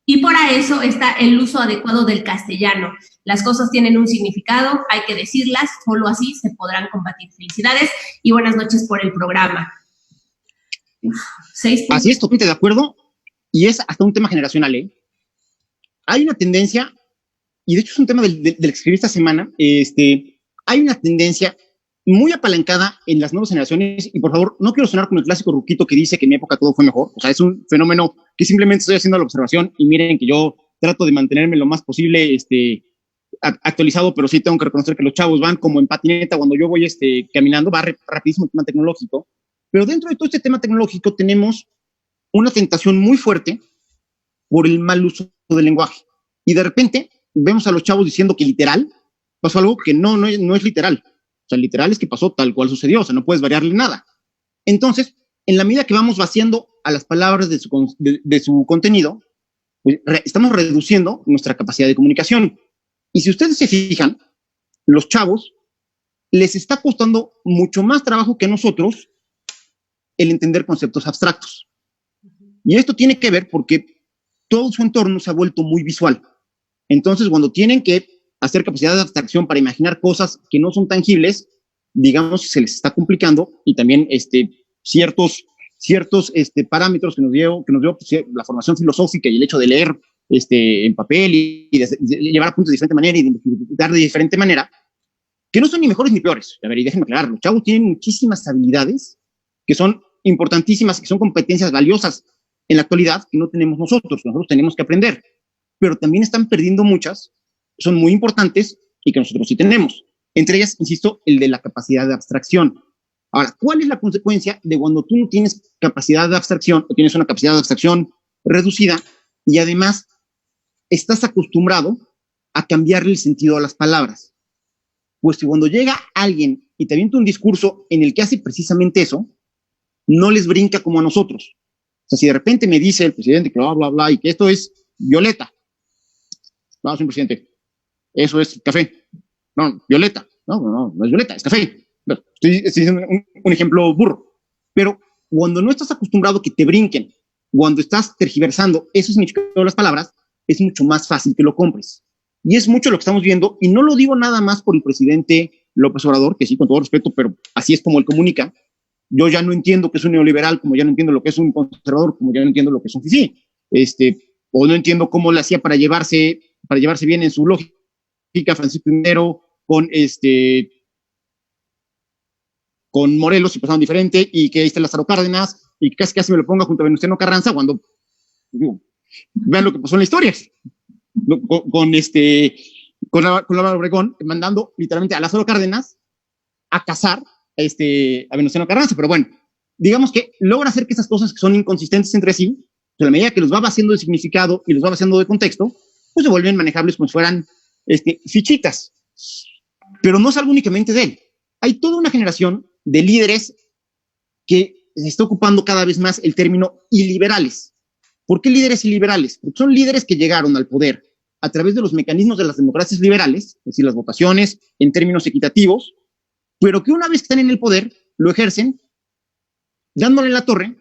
y para eso está el uso adecuado del castellano. Las cosas tienen un significado, hay que decirlas, solo así se podrán combatir. Felicidades y buenas noches por el programa. Así es, totalmente de acuerdo, y es hasta un tema generacional, ¿eh? Hay una tendencia, y de hecho es un tema del que escribí esta semana, hay una tendencia muy apalancada en las nuevas generaciones, y por favor, no quiero sonar como el clásico ruquito que dice que en mi época todo fue mejor, o sea, es un fenómeno que simplemente estoy haciendo la observación, y miren que yo trato de mantenerme lo más posible actualizado, pero sí tengo que reconocer que los chavos van como en patineta cuando yo voy caminando, va rapidísimo el tema tecnológico, pero dentro de todo este tema tecnológico tenemos una tentación muy fuerte por el mal uso del lenguaje, y de repente vemos a los chavos diciendo que literal pasó algo que no es literal. O sea, literal es que pasó tal cual sucedió, o sea, no puedes variarle nada. Entonces, en la medida que vamos vaciando a las palabras de su contenido, pues, estamos reduciendo nuestra capacidad de comunicación. Y si ustedes se fijan, los chavos les está costando mucho más trabajo que a nosotros el entender conceptos abstractos. Y esto tiene que ver porque todo su entorno se ha vuelto muy visual. Entonces, cuando tienen que hacer capacidad de abstracción para imaginar cosas que no son tangibles, digamos que se les está complicando, y también ciertos parámetros que nos dio pues, la formación filosófica y el hecho de leer en papel y de llevar apuntes de diferente manera y de identificar de diferente manera, que no son ni mejores ni peores. A ver, y déjenme aclarar, los chavos tienen muchísimas habilidades que son importantísimas, que son competencias valiosas en la actualidad que no tenemos nosotros tenemos que aprender, pero también están perdiendo muchas, son muy importantes y que nosotros sí tenemos. Entre ellas, insisto, el de la capacidad de abstracción. Ahora, ¿cuál es la consecuencia de cuando tú no tienes capacidad de abstracción o tienes una capacidad de abstracción reducida y además estás acostumbrado a cambiarle el sentido a las palabras? Pues si cuando llega alguien y te avienta un discurso en el que hace precisamente eso, no les brinca como a nosotros. O sea, si de repente me dice el presidente que bla, bla, bla, y que esto es violeta. Vamos, señor presidente, eso es café. No, violeta. No es violeta, es café. Estoy diciendo un ejemplo burro. Pero cuando no estás acostumbrado a que te brinquen, cuando estás tergiversando ese significado de las palabras, es mucho más fácil que lo compres. Y es mucho lo que estamos viendo, y no lo digo nada más por el presidente López Obrador, que sí, con todo respeto, pero así es como él comunica. Yo ya no entiendo qué es un neoliberal, como ya no entiendo lo que es un conservador, como ya no entiendo lo que es un fifí. O no entiendo cómo le hacía para llevarse bien en su lógica Francisco I con Morelos y pasaban diferente, y que ahí está Lázaro Cárdenas, y que casi me lo ponga junto a Venustiano Carranza, cuando vean lo que pasó en la historia con Álvaro Obregón, mandando literalmente a Lázaro Cárdenas a cazar a Venustiano Carranza. Pero bueno, digamos que logra hacer que esas cosas que son inconsistentes entre sí, a la medida que los va vaciando de significado y los va vaciando de contexto, pues se vuelven manejables como si fueran fichitas. Pero no es algo únicamente de él. Hay toda una generación de líderes que se está ocupando cada vez más el término iliberales. ¿Por qué líderes iliberales? Porque son líderes que llegaron al poder a través de los mecanismos de las democracias liberales, es decir, las votaciones en términos equitativos, pero que una vez que están en el poder, lo ejercen dándole la torre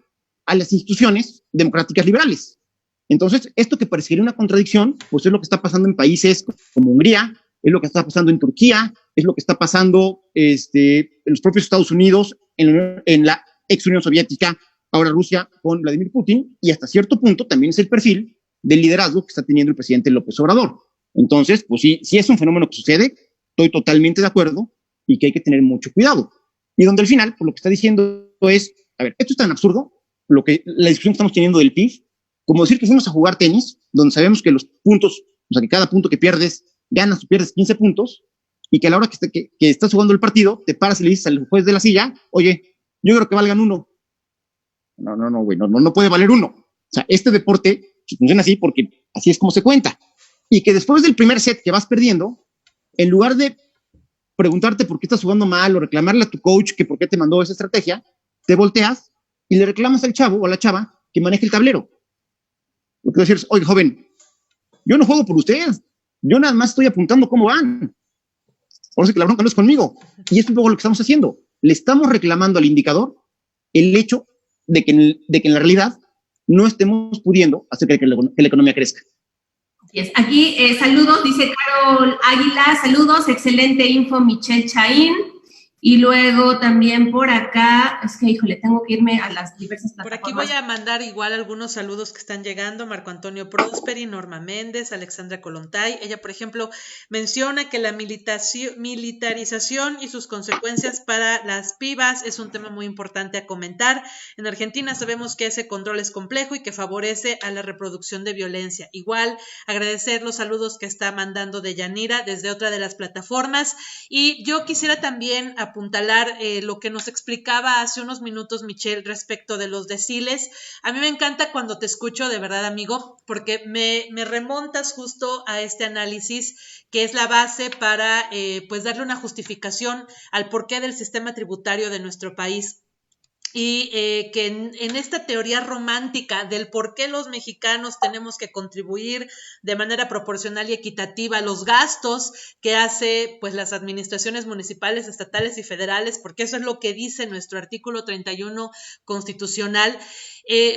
a las instituciones democráticas liberales. Entonces, esto que parecería una contradicción, pues es lo que está pasando en países como Hungría, es lo que está pasando en Turquía, es lo que está pasando en los propios Estados Unidos, en la ex Unión Soviética, ahora Rusia con Vladimir Putin, y hasta cierto punto también es el perfil del liderazgo que está teniendo el presidente López Obrador. Entonces, pues sí es un fenómeno que sucede, estoy totalmente de acuerdo, y que hay que tener mucho cuidado. Y donde al final, pues lo que está diciendo es, a ver, esto es tan absurdo, la discusión que estamos teniendo del PIB, como decir que fuimos a jugar tenis, donde sabemos que los puntos, o sea, que cada punto que pierdes, ganas o pierdes 15 puntos, y que a la hora que estás jugando el partido, te paras y le dices al juez de la silla, oye, yo creo que valgan 1. No, güey, no puede valer 1. O sea, este deporte funciona así porque así es como se cuenta. Y que después del primer set que vas perdiendo, en lugar de preguntarte por qué estás jugando mal o reclamarle a tu coach que por qué te mandó esa estrategia, te volteas y le reclamas al chavo o a la chava que maneja el tablero. Lo que decir es, oye, joven, yo no juego por ustedes, yo nada más estoy apuntando cómo van. Ahora sí que la bronca no es conmigo. Y es un poco lo que estamos haciendo. Le estamos reclamando al indicador el hecho de que en la realidad no estemos pudiendo hacer que la economía crezca. Así es. Aquí, saludos, dice Carol Águila, saludos, excelente info, Michelle Chaín. Y luego también por acá, es que, híjole, tengo que irme a las diversas plataformas. Por aquí voy a mandar igual algunos saludos que están llegando. Marco Antonio Prosperi, Norma Méndez, Alexandra Colontay. Ella, por ejemplo, menciona que la militarización y sus consecuencias para las pibas es un tema muy importante a comentar. En Argentina sabemos que ese control es complejo y que favorece a la reproducción de violencia. Igual, agradecer los saludos que está mandando Deyanira desde otra de las plataformas. Y yo quisiera también apuntalar lo que nos explicaba hace unos minutos Michelle respecto de los deciles. A mí me encanta cuando te escucho, de verdad, amigo, porque me remontas justo a este análisis que es la base para pues darle una justificación al porqué del sistema tributario de nuestro país. Y que en esta teoría romántica del por qué los mexicanos tenemos que contribuir de manera proporcional y equitativa a los gastos que hace pues las administraciones municipales, estatales y federales, porque eso es lo que dice nuestro artículo 31 constitucional,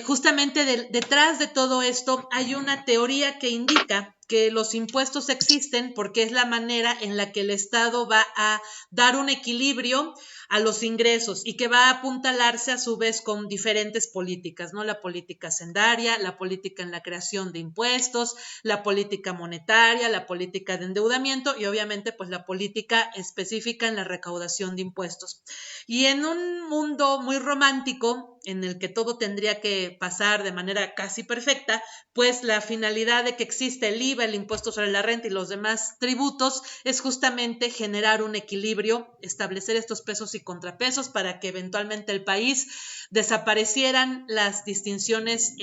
justamente detrás de todo esto hay una teoría que indica que los impuestos existen porque es la manera en la que el Estado va a dar un equilibrio a los ingresos y que va a apuntalarse a su vez con diferentes políticas, ¿no? La política hacendaria, la política en la creación de impuestos, la política monetaria, la política de endeudamiento y obviamente pues la política específica en la recaudación de impuestos. Y en un mundo muy romántico en el que todo tendría que pasar de manera casi perfecta, pues la finalidad de que existe el IVA, el impuesto sobre la renta y los demás tributos es justamente generar un equilibrio, establecer estos pesos y contrapesos para que eventualmente el país desaparecieran las distinciones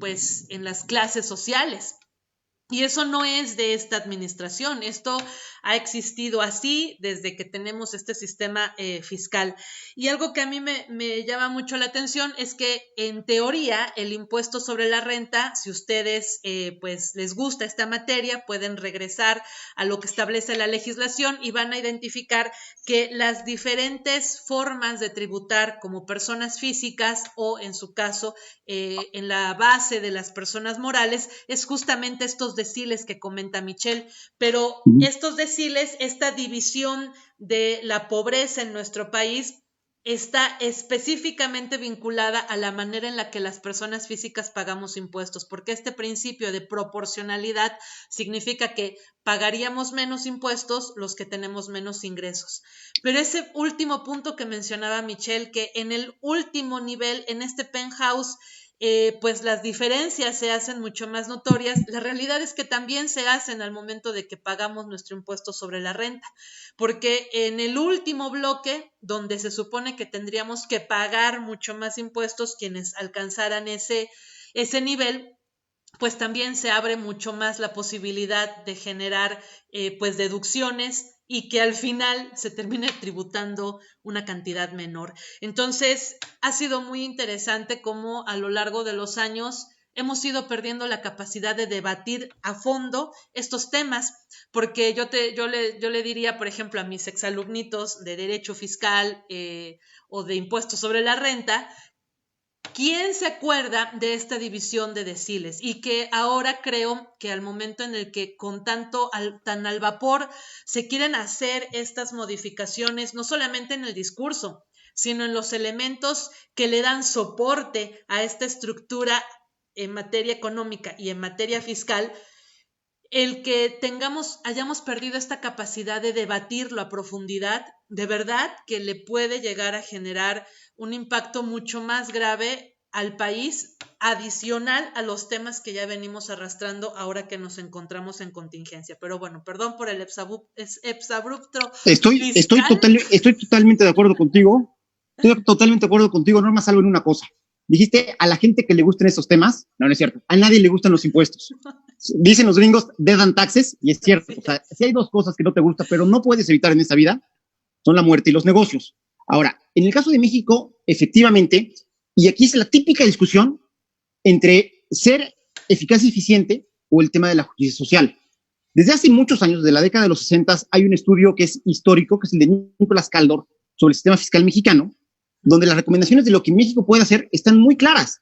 pues en las clases sociales. Y eso no es de esta administración, esto ha existido así desde que tenemos este sistema fiscal. Y algo que a mí me llama mucho la atención es que en teoría el impuesto sobre la renta, si ustedes pues les gusta esta materia, pueden regresar a lo que establece la legislación y van a identificar que las diferentes formas de tributar como personas físicas o en su caso en la base de las personas morales es justamente estos deciles que comenta Michelle, pero estos deciles, esta división de la pobreza en nuestro país está específicamente vinculada a la manera en la que las personas físicas pagamos impuestos, porque este principio de proporcionalidad significa que pagaríamos menos impuestos los que tenemos menos ingresos. Pero ese último punto que mencionaba Michelle, que en el último nivel, en este penthouse, pues las diferencias se hacen mucho más notorias. La realidad es que también se hacen al momento de que pagamos nuestro impuesto sobre la renta, porque en el último bloque, donde se supone que tendríamos que pagar mucho más impuestos quienes alcanzaran ese nivel, pues también se abre mucho más la posibilidad de generar pues deducciones y que al final se termine tributando una cantidad menor. Entonces, ha sido muy interesante cómo a lo largo de los años hemos ido perdiendo la capacidad de debatir a fondo estos temas, porque yo le diría, por ejemplo, a mis exalumnitos de Derecho Fiscal o de Impuestos sobre la Renta, ¿quién se acuerda de esta división de deciles? Y que ahora creo que al momento en el que con tan al vapor se quieren hacer estas modificaciones, no solamente en el discurso, sino en los elementos que le dan soporte a esta estructura en materia económica y en materia fiscal, el que hayamos perdido esta capacidad de debatirlo a profundidad, de verdad que le puede llegar a generar un impacto mucho más grave al país, adicional a los temas que ya venimos arrastrando ahora que nos encontramos en contingencia. Pero bueno, perdón por el exabrupto. Estoy totalmente de acuerdo contigo. Estoy totalmente de acuerdo contigo, Norma, salvo en una cosa. Dijiste a la gente que le gusten estos temas. No, no es cierto. A nadie le gustan los impuestos. Dicen los gringos, death and taxes, y es cierto. O sea, si hay dos cosas que no te gustan, pero no puedes evitar en esta vida, son la muerte y los negocios. Ahora, en el caso de México, efectivamente, y aquí es la típica discusión entre ser eficaz y eficiente o el tema de la justicia social. Desde hace muchos años, desde la década de los 60, hay un estudio que es histórico, que es el de Nicolás Caldor, sobre el sistema fiscal mexicano, donde las recomendaciones de lo que México puede hacer están muy claras.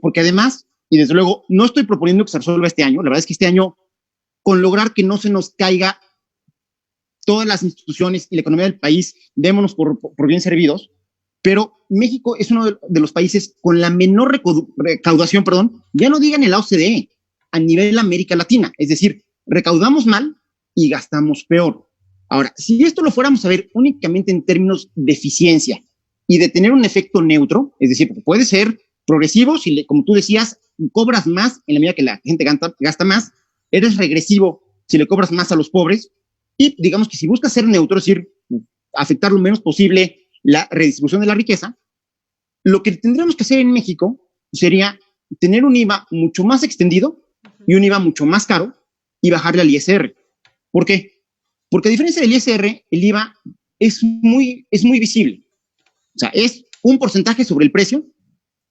Porque además, y desde luego, no estoy proponiendo que se resuelva este año, la verdad es que este año, con lograr que no se nos caiga todas las instituciones y la economía del país, démonos por bien servidos, pero México es uno de los países con la menor recaudación, ya no digan en la OCDE, a nivel América Latina, es decir, recaudamos mal y gastamos peor. Ahora, si esto lo fuéramos a ver únicamente en términos de eficiencia y de tener un efecto neutro, es decir, puede ser progresivo, si como tú decías, cobras más en la medida que la gente gasta más, eres regresivo si le cobras más a los pobres, y digamos que si buscas ser neutro, es decir, afectar lo menos posible la redistribución de la riqueza, lo que tendríamos que hacer en México sería tener un IVA mucho más extendido y un IVA mucho más caro y bajarle al ISR. ¿Por qué? Porque a diferencia del ISR, el IVA es muy visible. O sea, es un porcentaje sobre el precio.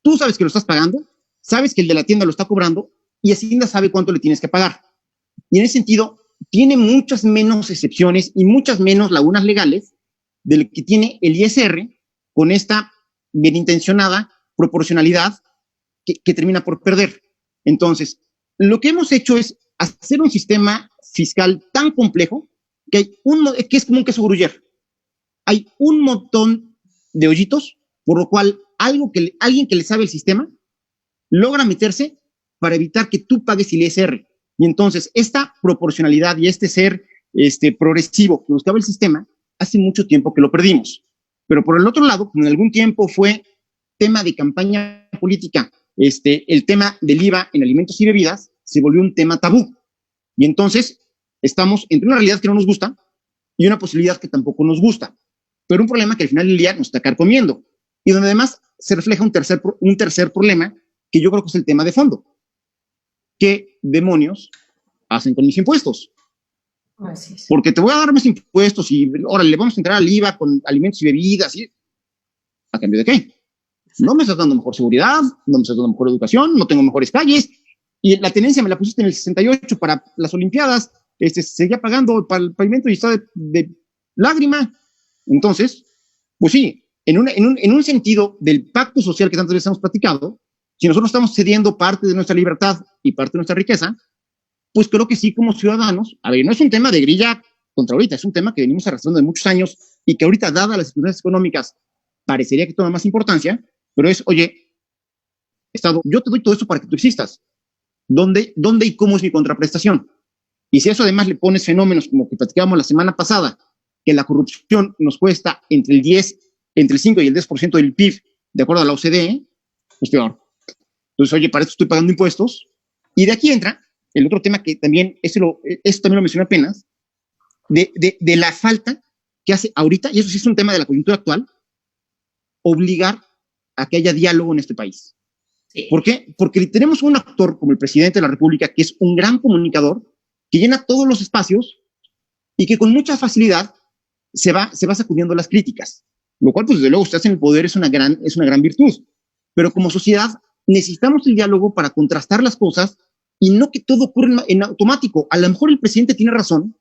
Tú sabes que lo estás pagando, sabes que el de la tienda lo está cobrando y Hacienda sabe cuánto le tienes que pagar. Y en ese sentido, tiene muchas menos excepciones y muchas menos lagunas legales de lo que tiene el ISR con esta bien intencionada proporcionalidad que termina por perder. Entonces, lo que hemos hecho es hacer un sistema fiscal tan complejo que es como un queso gruyere. Hay un montón de hoyitos, por lo cual alguien que le sabe el sistema logra meterse para evitar que tú pagues el ISR. Y entonces, esta proporcionalidad y este ser progresivo que buscaba el sistema, hace mucho tiempo que lo perdimos. Pero por el otro lado, en algún tiempo fue tema de campaña política, el tema del IVA en alimentos y bebidas se volvió un tema tabú. Y entonces estamos entre una realidad que no nos gusta y una posibilidad que tampoco nos gusta. Pero un problema que al final del día nos está carcomiendo. Y donde además se refleja un tercer problema que yo creo que es el tema de fondo. ¿Qué demonios hacen con mis impuestos? Así es. Porque te voy a dar más impuestos y ahora le vamos a entrar al IVA con alimentos y bebidas. ¿A cambio de qué? No me estás dando mejor seguridad, no me estás dando mejor educación, no tengo mejores calles. Y la tenencia me la pusiste en el 68 para las Olimpiadas, seguía pagando para el pavimento y está de lágrima. Entonces, pues sí, en un sentido del pacto social que tantas veces hemos platicado, si nosotros estamos cediendo parte de nuestra libertad y parte de nuestra riqueza, pues creo que sí, como ciudadanos, a ver, no es un tema de grilla contra ahorita, es un tema que venimos arrastrando de muchos años y que ahorita, dadas las circunstancias económicas, parecería que toma más importancia, pero es, oye, Estado, yo te doy todo esto para que tú existas. ¿Dónde y cómo es mi contraprestación? Y si eso además le pones fenómenos como que platicábamos la semana pasada, que la corrupción nos cuesta entre el 5 y el 10% del PIB, de acuerdo a la OCDE, pues peor. Entonces, oye, para esto estoy pagando impuestos. Y de aquí entra el otro tema que también, eso también lo mencioné apenas, de la falta que hace ahorita, y eso sí es un tema de la coyuntura actual, obligar a que haya diálogo en este país. Sí. ¿Por qué? Porque tenemos un actor como el presidente de la República, que es un gran comunicador, que llena todos los espacios y que con mucha facilidad se va sacudiendo las críticas, lo cual, pues desde luego, usted en el poder es una gran virtud. Pero como sociedad necesitamos el diálogo para contrastar las cosas y no que todo ocurra en automático. A lo mejor el presidente tiene razón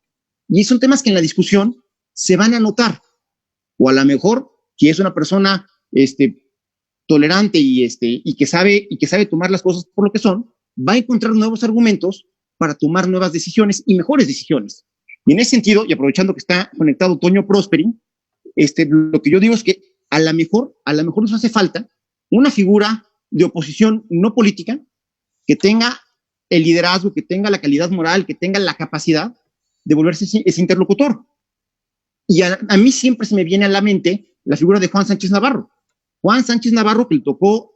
y son temas que en la discusión se van a notar. O a lo mejor, si es una persona tolerante y que sabe tomar las cosas por lo que son, va a encontrar nuevos argumentos para tomar nuevas decisiones y mejores decisiones. Y en ese sentido, y aprovechando que está conectado Toño Prosperi, lo que yo digo es que a lo mejor nos hace falta una figura de oposición no política que tenga el liderazgo, que tenga la calidad moral, que tenga la capacidad de volverse ese interlocutor. Y a mí siempre se me viene a la mente la figura de Juan Sánchez Navarro. Juan Sánchez Navarro, que le tocó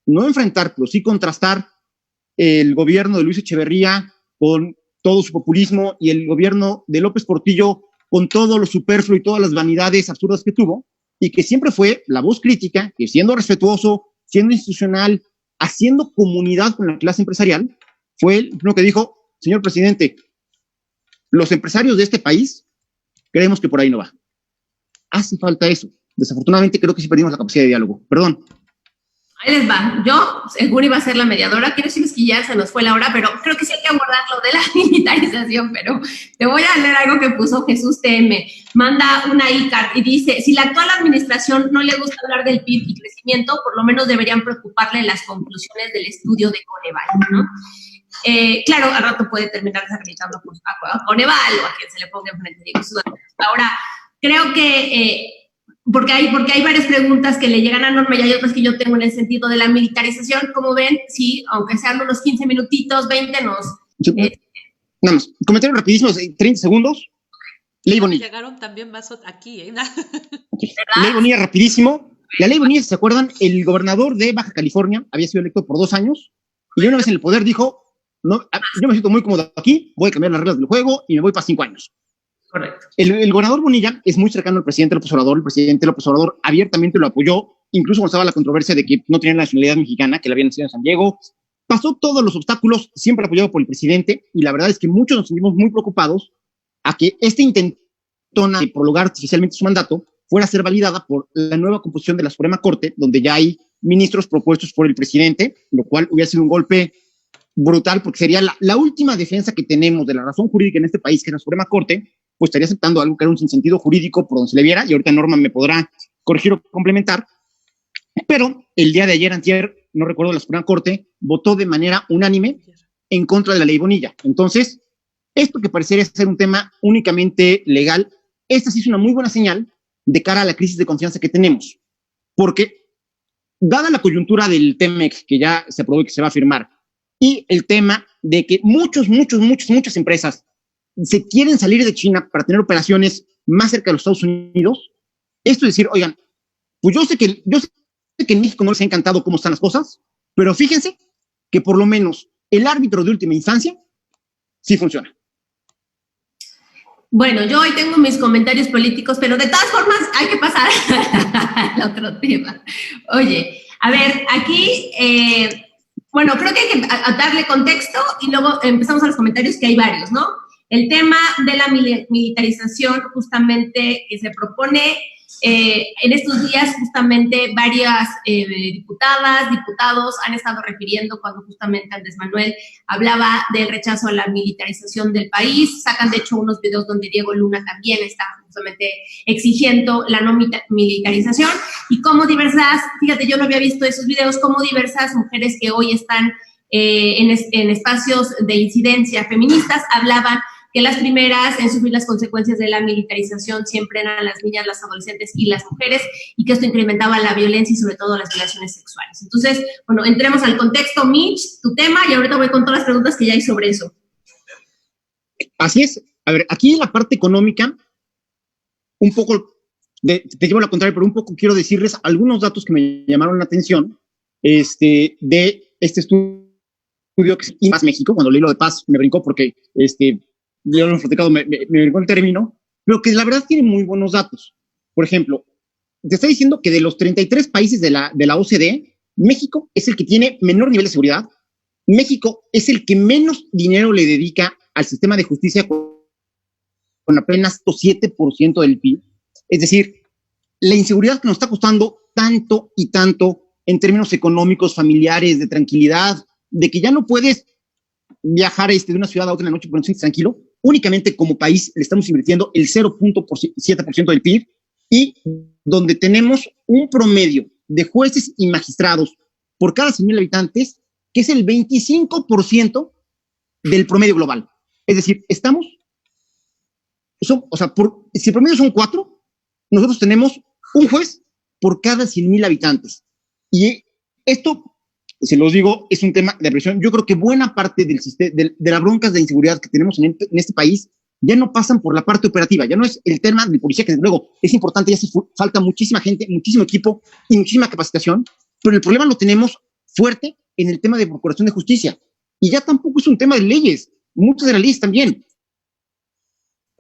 no enfrentar, pero sí contrastar el gobierno de Luis Echeverría con todo su populismo y el gobierno de López Portillo con todo lo superfluo y todas las vanidades absurdas que tuvo, y que siempre fue la voz crítica, que siendo respetuoso, siendo institucional, haciendo comunidad con la clase empresarial, fue lo que dijo: señor presidente, los empresarios de este país creemos que por ahí no va. Hace falta eso. Desafortunadamente creo que sí perdimos la capacidad de diálogo. Perdón. Ahí les va. Yo, seguro iba a ser la mediadora. Quiero decirles que ya se nos fue la hora, pero creo que sí hay que abordar lo de la militarización. Pero te voy a leer algo que puso Jesús TM. Manda una ICAR y dice: si la actual administración no le gusta hablar del PIB y crecimiento, por lo menos deberían preocuparle las conclusiones del estudio de Coneval, ¿no? Claro, al rato puede terminar desacreditando pues, a Coneval o a quien se le ponga enfrente. Ahora, creo que... Porque hay varias preguntas que le llegan a Norma y hay otras que yo tengo en el sentido de la militarización. Como ven, sí, aunque sean unos 15 minutitos, 20 nos... Nada más, comentario rapidísimo, 30 segundos. Ley Bonilla. Llegaron también más aquí, ¿eh? Okay. Ley Bonilla, rapidísimo. La Ley Bonilla, ¿se acuerdan? El gobernador de Baja California había sido electo por 2 años y una vez en el poder dijo: no, yo me siento muy cómodo aquí, voy a cambiar las reglas del juego y me voy para 5 años. Correcto. El gobernador Bonilla es muy cercano al presidente López Obrador. El presidente López Obrador abiertamente lo apoyó, incluso cuando estaba la controversia de que no tenía la nacionalidad mexicana, que la habían nacido en San Diego. Pasó todos los obstáculos, siempre apoyado por el presidente, y la verdad es que muchos nos sentimos muy preocupados a que este intentona de prolongar artificialmente su mandato fuera a ser validada por la nueva composición de la Suprema Corte, donde ya hay ministros propuestos por el presidente, lo cual hubiera sido un golpe brutal, porque sería la última defensa que tenemos de la razón jurídica en este país, que es la Suprema Corte, pues estaría aceptando algo que era un sinsentido jurídico por donde se le viera, y ahorita Norma me podrá corregir o complementar. Pero el día de ayer, antier, no recuerdo, la Suprema Corte votó de manera unánime en contra de la ley Bonilla. Entonces, esto que parecería ser un tema únicamente legal, esta sí es una muy buena señal de cara a la crisis de confianza que tenemos. Porque, dada la coyuntura del TEMEC, que ya se aprobó y que se va a firmar, y el tema de que muchas empresas se quieren salir de China para tener operaciones más cerca de los Estados Unidos, esto es decir, oigan, pues yo sé que en México no les ha encantado cómo están las cosas, pero fíjense que por lo menos el árbitro de última instancia sí funciona. Bueno, yo hoy tengo mis comentarios políticos, pero de todas formas hay que pasar al otro tema. Oye, a ver, aquí, bueno, creo que hay que darle contexto y luego empezamos a los comentarios, que hay varios, ¿no? El tema de la militarización justamente que se propone en estos días, justamente varias diputadas, diputados han estado refiriendo cuando justamente Andrés Manuel hablaba del rechazo a la militarización del país. Sacan de hecho unos videos donde Diego Luna también está justamente exigiendo la no militarización, y como diversas, fíjate, yo no había visto esos videos, como diversas mujeres que hoy están en espacios de incidencia feministas hablaban que las primeras en sufrir las consecuencias de la militarización siempre eran las niñas, las adolescentes y las mujeres, y que esto incrementaba la violencia y sobre todo las violaciones sexuales. Entonces, bueno, entremos al contexto, Mitch, tu tema, y ahorita voy con todas las preguntas que ya hay sobre eso. Así es. A ver, aquí en la parte económica, un poco, te llevo a la contraria, pero un poco quiero decirles algunos datos que me llamaron la atención de este estudio que es IMAS México. Cuando leí lo de paz me brincó porque yo lo he platicado, me brincó el término, pero que la verdad tiene muy buenos datos. Por ejemplo, te está diciendo que de los 33 países de la OCDE, México es el que tiene menor nivel de seguridad. México es el que menos dinero le dedica al sistema de justicia, con apenas 7% del PIB. Es decir, la inseguridad que nos está costando tanto y tanto en términos económicos, familiares, de tranquilidad, de que ya no puedes viajar de una ciudad a otra en la noche por no sentirte tranquilo. Únicamente como país le estamos invirtiendo el 0.7% del PIB, y donde tenemos un promedio de jueces y magistrados por cada 100,000 habitantes, que es el 25% del promedio global. Es decir, si el promedio son 4, nosotros tenemos un juez por cada 100,000 habitantes. Y esto, se los digo, es un tema de presión. Yo creo que buena parte de las broncas de inseguridad que tenemos en este país ya no pasan por la parte operativa, ya no es el tema de policía, que desde luego es importante, ya falta muchísima gente, muchísimo equipo y muchísima capacitación, pero el problema lo tenemos fuerte en el tema de procuración de justicia. Y ya tampoco es un tema de leyes, muchas de las leyes también.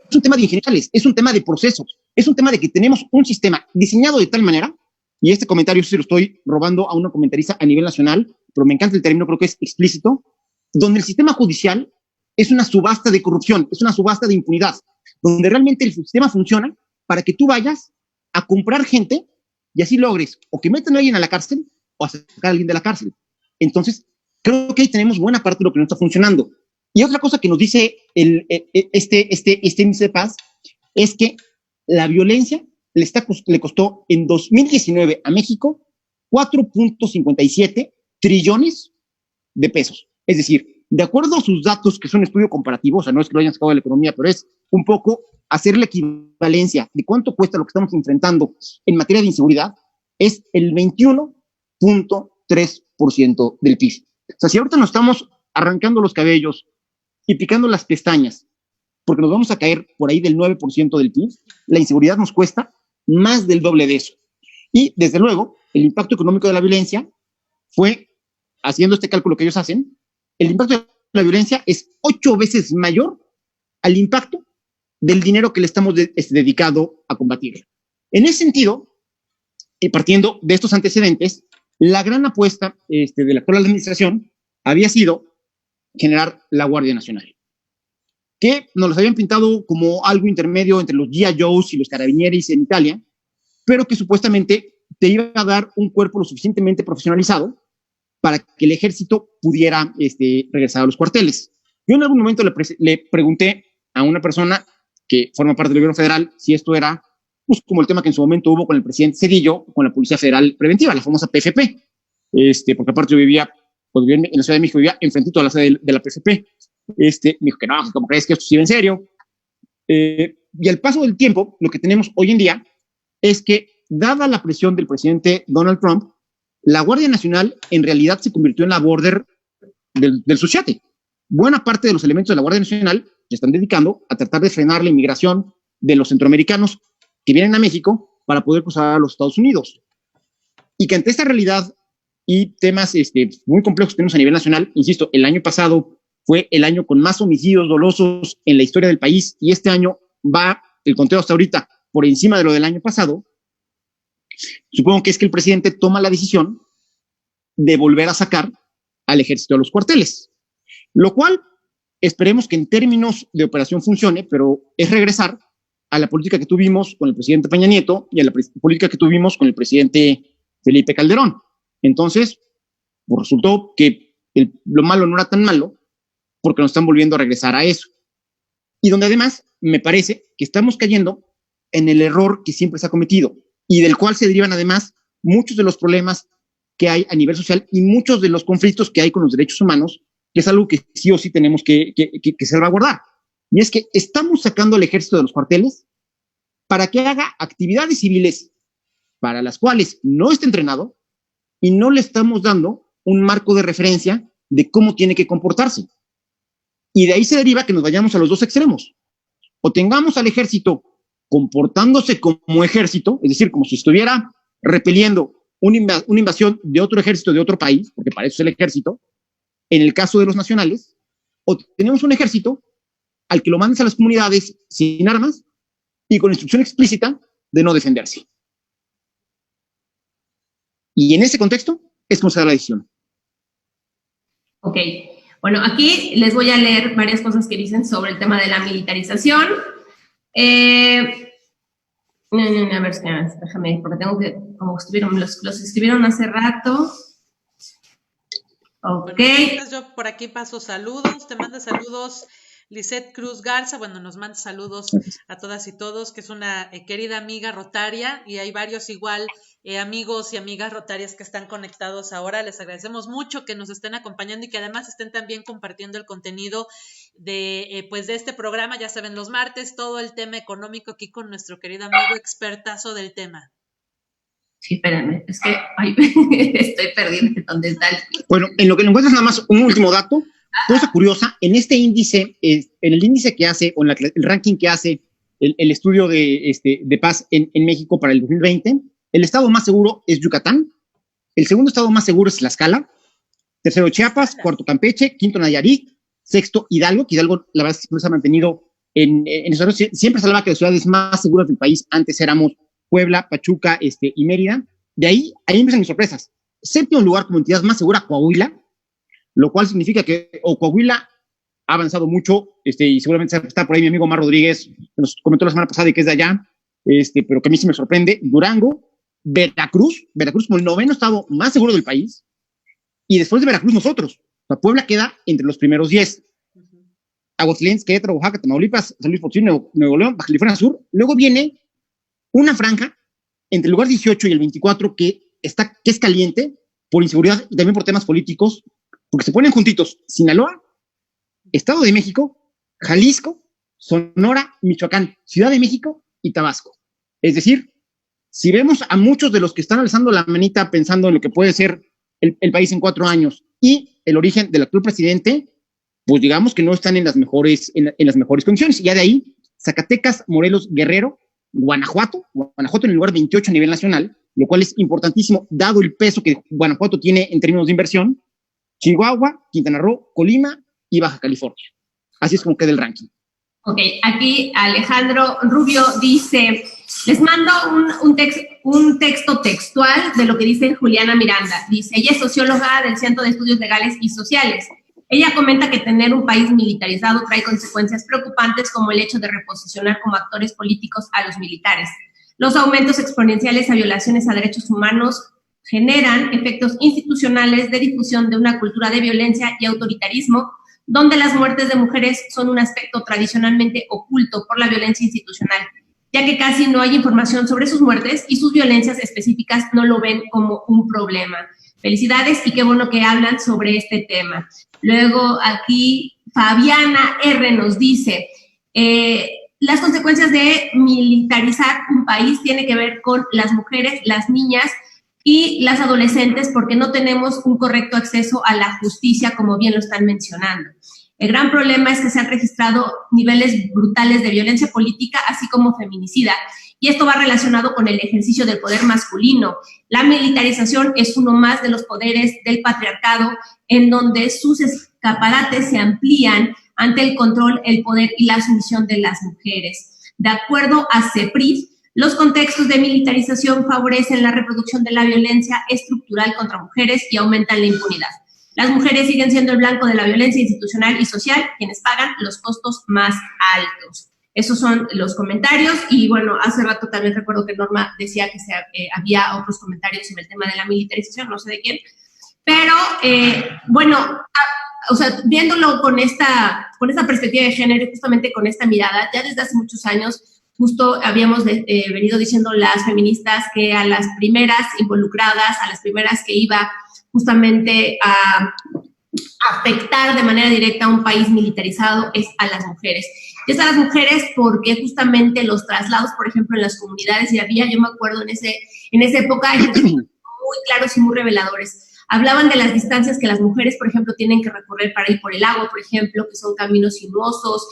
Es un tema de ingeniería, es un tema de procesos, es un tema de que tenemos un sistema diseñado de tal manera, y este comentario se lo estoy robando a una comentarista a nivel nacional, pero me encanta el término, creo que es explícito, donde el sistema judicial es una subasta de corrupción, es una subasta de impunidad, donde realmente el sistema funciona para que tú vayas a comprar gente y así logres o que metan a alguien a la cárcel o a sacar a alguien de la cárcel. Entonces, creo que ahí tenemos buena parte de lo que no está funcionando. Y otra cosa que nos dice este índice de paz es que la violencia le costó en 2019 a México 4.57 trillones de pesos. Es decir, de acuerdo a sus datos, que son estudio comparativo, o sea, no es que lo hayan sacado de la economía, pero es un poco hacer la equivalencia de cuánto cuesta lo que estamos enfrentando en materia de inseguridad, es el 21.3% del PIB. O sea, si ahorita nos estamos arrancando los cabellos y picando las pestañas, porque nos vamos a caer por ahí del 9% del PIB, la inseguridad nos cuesta más del doble de eso. Y, desde luego, el impacto económico de la violencia fue, haciendo este cálculo que ellos hacen, el impacto de la violencia es 8 veces mayor al impacto del dinero que le estamos dedicado a combatir. En ese sentido, partiendo de estos antecedentes, la gran apuesta de la actual administración había sido generar la Guardia Nacional, que nos los habían pintado como algo intermedio entre los G.I. Joes y los Carabinieri en Italia, pero que supuestamente te iba a dar un cuerpo lo suficientemente profesionalizado para que el ejército pudiera regresar a los cuarteles. Yo en algún momento le pregunté a una persona que forma parte del gobierno federal si esto era pues, como el tema que en su momento hubo con el presidente Zedillo, con la Policía Federal Preventiva, la famosa PFP, porque aparte yo vivía, cuando vivía en la Ciudad de México, vivía enfrentito a la sede de la PFP. Me dijo que no, ¿cómo crees que esto sigue en serio? Y al paso del tiempo, lo que tenemos hoy en día es que, dada la presión del presidente Donald Trump, la Guardia Nacional en realidad se convirtió en la border del Suchiate. Buena parte de los elementos de la Guardia Nacional se están dedicando a tratar de frenar la inmigración de los centroamericanos que vienen a México para poder cruzar a los Estados Unidos. Y que ante esta realidad y temas muy complejos que tenemos a nivel nacional, insisto, el año pasado fue el año con más homicidios dolosos en la historia del país y este año va el conteo hasta ahorita por encima de lo del año pasado. Supongo que es que el presidente toma la decisión de volver a sacar al ejército de los cuarteles, lo cual esperemos que en términos de operación funcione, pero es regresar a la política que tuvimos con el presidente Peña Nieto y a la política que tuvimos con el presidente Felipe Calderón. Entonces, pues resultó que lo malo no era tan malo porque nos están volviendo a regresar a eso. Y donde además me parece que estamos cayendo en el error que siempre se ha cometido y del cual se derivan además muchos de los problemas que hay a nivel social y muchos de los conflictos que hay con los derechos humanos, que es algo que sí o sí tenemos que salvaguardar. Y es que estamos sacando al ejército de los cuarteles para que haga actividades civiles para las cuales no está entrenado y no le estamos dando un marco de referencia de cómo tiene que comportarse. Y de ahí se deriva que nos vayamos a los dos extremos. O tengamos al ejército comportándose como ejército, es decir, como si estuviera repeliendo una invasión de otro ejército de otro país, porque para eso es el ejército, en el caso de los nacionales, o tenemos un ejército al que lo mandas a las comunidades sin armas y con instrucción explícita de no defenderse. Y en ese contexto es como se da la decisión. Ok. Bueno, aquí les voy a leer varias cosas que dicen sobre el tema de la militarización. A ver, déjame, porque tengo que, como estuvieron, los escribieron hace rato. Ok. Bueno, yo por aquí paso saludos, te manda saludos Lisette Cruz Garza, bueno, nos manda saludos a todas y todos, que es una querida amiga rotaria, y hay varios igual amigos y amigas rotarias que están conectados ahora. Les agradecemos mucho que nos estén acompañando y que además estén también compartiendo el contenido de este programa. Ya saben, los martes, todo el tema económico aquí con nuestro querido amigo expertazo del tema. Sí, espérame, es que estoy perdiendo dónde está el... Bueno, en lo que le encuentras nada más un último dato, cosa curiosa, en este índice, en el índice que hace, o en el ranking que hace el estudio de paz en México para el 2020, el estado más seguro es Yucatán, el segundo estado más seguro es Tlaxcala, tercero Chiapas, cuarto Campeche, quinto Nayarit, sexto Hidalgo, que Hidalgo la verdad es que siempre se ha mantenido en eso, siempre se hablaba que las ciudades más seguras del país antes éramos Puebla, Pachuca y Mérida. De ahí empiezan mis sorpresas. Séptimo lugar como entidad más segura, Coahuila, lo cual significa que Coahuila ha avanzado mucho, y seguramente está por ahí mi amigo Mar Rodríguez, que nos comentó la semana pasada y que es de allá, pero que a mí sí me sorprende. Durango, Veracruz como el noveno estado más seguro del país, y después de Veracruz nosotros. O sea, Puebla queda entre los primeros 10. Aguascalientes, Querétaro, Oaxaca, Tamaulipas, San Luis Potosí, Nuevo León, Baja California Sur. Luego viene una franja entre el lugar 18 y el 24 que es caliente por inseguridad y también por temas políticos, porque se ponen juntitos Sinaloa, Estado de México, Jalisco, Sonora, Michoacán, Ciudad de México y Tabasco. Es decir, si vemos a muchos de los que están alzando la manita pensando en lo que puede ser el país en 4 años y el origen del actual presidente, pues digamos que no están en las mejores condiciones. Y ya de ahí, Zacatecas, Morelos, Guerrero, Guanajuato en el lugar 28 a nivel nacional, lo cual es importantísimo dado el peso que Guanajuato tiene en términos de inversión, Chihuahua, Quintana Roo, Colima y Baja California. Así es como queda el ranking. Ok, aquí Alejandro Rubio dice, les mando un texto textual de lo que dice Juliana Miranda. Dice, ella es socióloga del Centro de Estudios Legales y Sociales. Ella comenta que tener un país militarizado trae consecuencias preocupantes como el hecho de reposicionar como actores políticos a los militares. Los aumentos exponenciales a violaciones a derechos humanos generan efectos institucionales de difusión de una cultura de violencia y autoritarismo, donde las muertes de mujeres son un aspecto tradicionalmente oculto por la violencia institucional, ya que casi no hay información sobre sus muertes y sus violencias específicas no lo ven como un problema. Felicidades y qué bueno que hablan sobre este tema. Luego aquí Fabiana R. nos dice, las consecuencias de militarizar un país tiene que ver con las mujeres, las niñas y las adolescentes porque no tenemos un correcto acceso a la justicia, como bien lo están mencionando. El gran problema es que se han registrado niveles brutales de violencia política, así como feminicida, y esto va relacionado con el ejercicio del poder masculino. La militarización es uno más de los poderes del patriarcado, en donde sus escaparates se amplían ante el control, el poder y la sumisión de las mujeres. De acuerdo a CEPRID, los contextos de militarización favorecen la reproducción de la violencia estructural contra mujeres y aumentan la impunidad. Las mujeres siguen siendo el blanco de la violencia institucional y social, quienes pagan los costos más altos. Esos son los comentarios y bueno, hace rato también recuerdo que Norma decía que había otros comentarios sobre el tema de la militarización, no sé de quién, pero bueno, o sea, viéndolo con esta perspectiva de género y justamente con esta mirada, ya desde hace muchos años justo habíamos venido diciendo las feministas que a las primeras involucradas, a las primeras que iba justamente a afectar de manera directa a un país militarizado es a las mujeres. Y es a las mujeres porque justamente los traslados, por ejemplo, en las comunidades, y había, yo me acuerdo en esa época, muy claros y muy reveladores. Hablaban de las distancias que las mujeres, por ejemplo, tienen que recorrer para ir por el agua, por ejemplo, que son caminos sinuosos,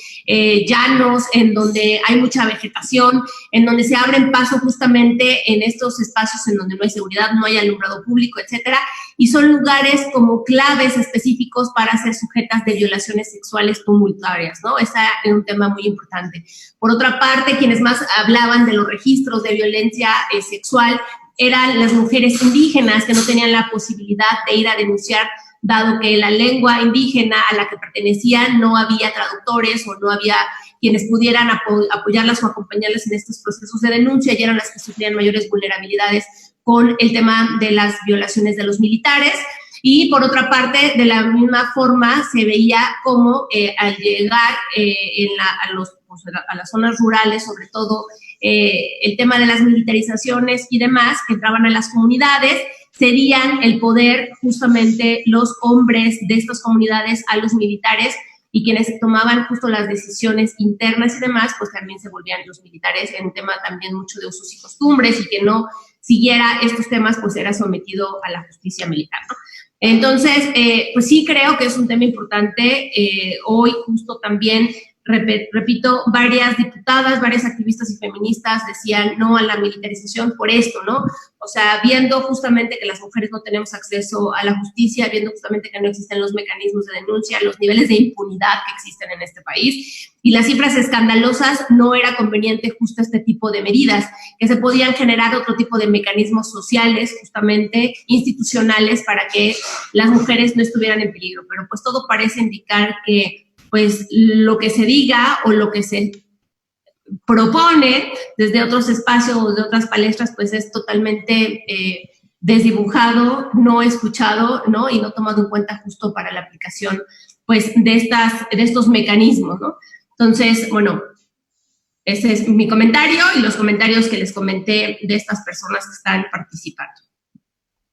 llanos, en donde hay mucha vegetación, en donde se abren paso justamente en estos espacios en donde no hay seguridad, no hay alumbrado público, etcétera, y son lugares como claves específicos para ser sujetas de violaciones sexuales tumultuarias, ¿no? Ese es un tema muy importante. Por otra parte, quienes más hablaban de los registros de violencia sexual eran las mujeres indígenas que no tenían la posibilidad de ir a denunciar, dado que la lengua indígena a la que pertenecían no había traductores o no había quienes pudieran apoyarlas o acompañarlas en estos procesos de denuncia, y eran las que sufrían mayores vulnerabilidades con el tema de las violaciones de los militares. Y por otra parte, de la misma forma, se veía como al llegar a las zonas rurales, sobre todo, el tema de las militarizaciones y demás, que entraban a las comunidades, cedían el poder justamente los hombres de estas comunidades a los militares, y quienes tomaban justo las decisiones internas y demás, pues también se volvían los militares, en un tema también mucho de usos y costumbres, y que no siguiera estos temas, pues era sometido a la justicia militar, ¿no? Entonces, pues sí creo que es un tema importante. Hoy justo también, repito, varias diputadas, varias activistas y feministas decían no a la militarización por esto, ¿no? O sea, viendo justamente que las mujeres no tenemos acceso a la justicia, viendo justamente que no existen los mecanismos de denuncia, los niveles de impunidad que existen en este país y las cifras escandalosas, no era conveniente justo este tipo de medidas, que se podían generar otro tipo de mecanismos sociales, justamente institucionales, para que las mujeres no estuvieran en peligro. Pero pues todo parece indicar que pues lo que se diga o lo que se propone desde otros espacios o de otras palestras, pues es totalmente desdibujado, no escuchado, ¿no? Y no tomado en cuenta justo para la aplicación, pues, de estos mecanismos, ¿no? Entonces, bueno, ese es mi comentario y los comentarios que les comenté de estas personas que están participando.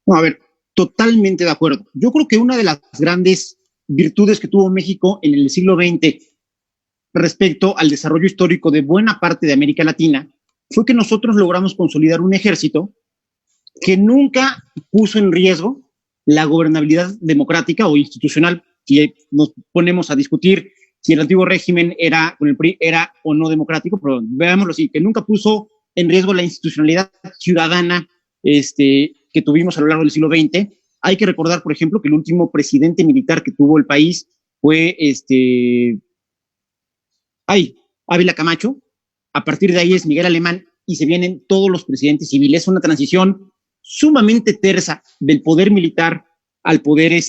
No, a ver, totalmente de acuerdo. Yo creo que una de las grandes virtudes que tuvo México en el siglo XX respecto al desarrollo histórico de buena parte de América Latina fue que nosotros logramos consolidar un ejército que nunca puso en riesgo la gobernabilidad democrática o institucional. Si nos ponemos a discutir si el antiguo régimen era, con el PRI, era o no democrático, pero veámoslo así, que nunca puso en riesgo la institucionalidad ciudadana que tuvimos a lo largo del siglo XX. Hay que recordar, por ejemplo, que el último presidente militar que tuvo el país fue Ávila Camacho, a partir de ahí es Miguel Alemán y se vienen todos los presidentes civiles. Es una transición sumamente tersa del poder militar al poder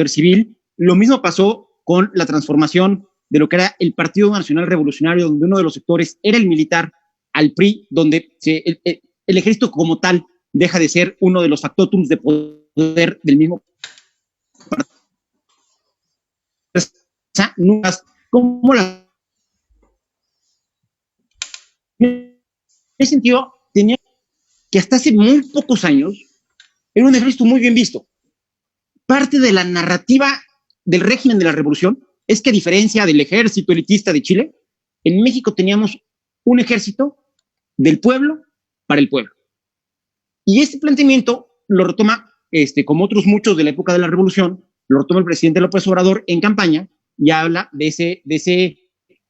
civil. Lo mismo pasó con la transformación de lo que era el Partido Nacional Revolucionario, donde uno de los sectores era el militar, al PRI, donde el ejército como tal deja de ser uno de los factotums de poder del mismo partido. Como la... En ese sentido, tenía que hasta hace muy pocos años era un ejército muy bien visto. Parte de la narrativa del régimen de la revolución es que, a diferencia del ejército elitista de Chile, en México teníamos un ejército del pueblo para el pueblo. Y este planteamiento lo retoma, como otros muchos de la época de la revolución, lo retoma el presidente López Obrador en campaña y habla de ese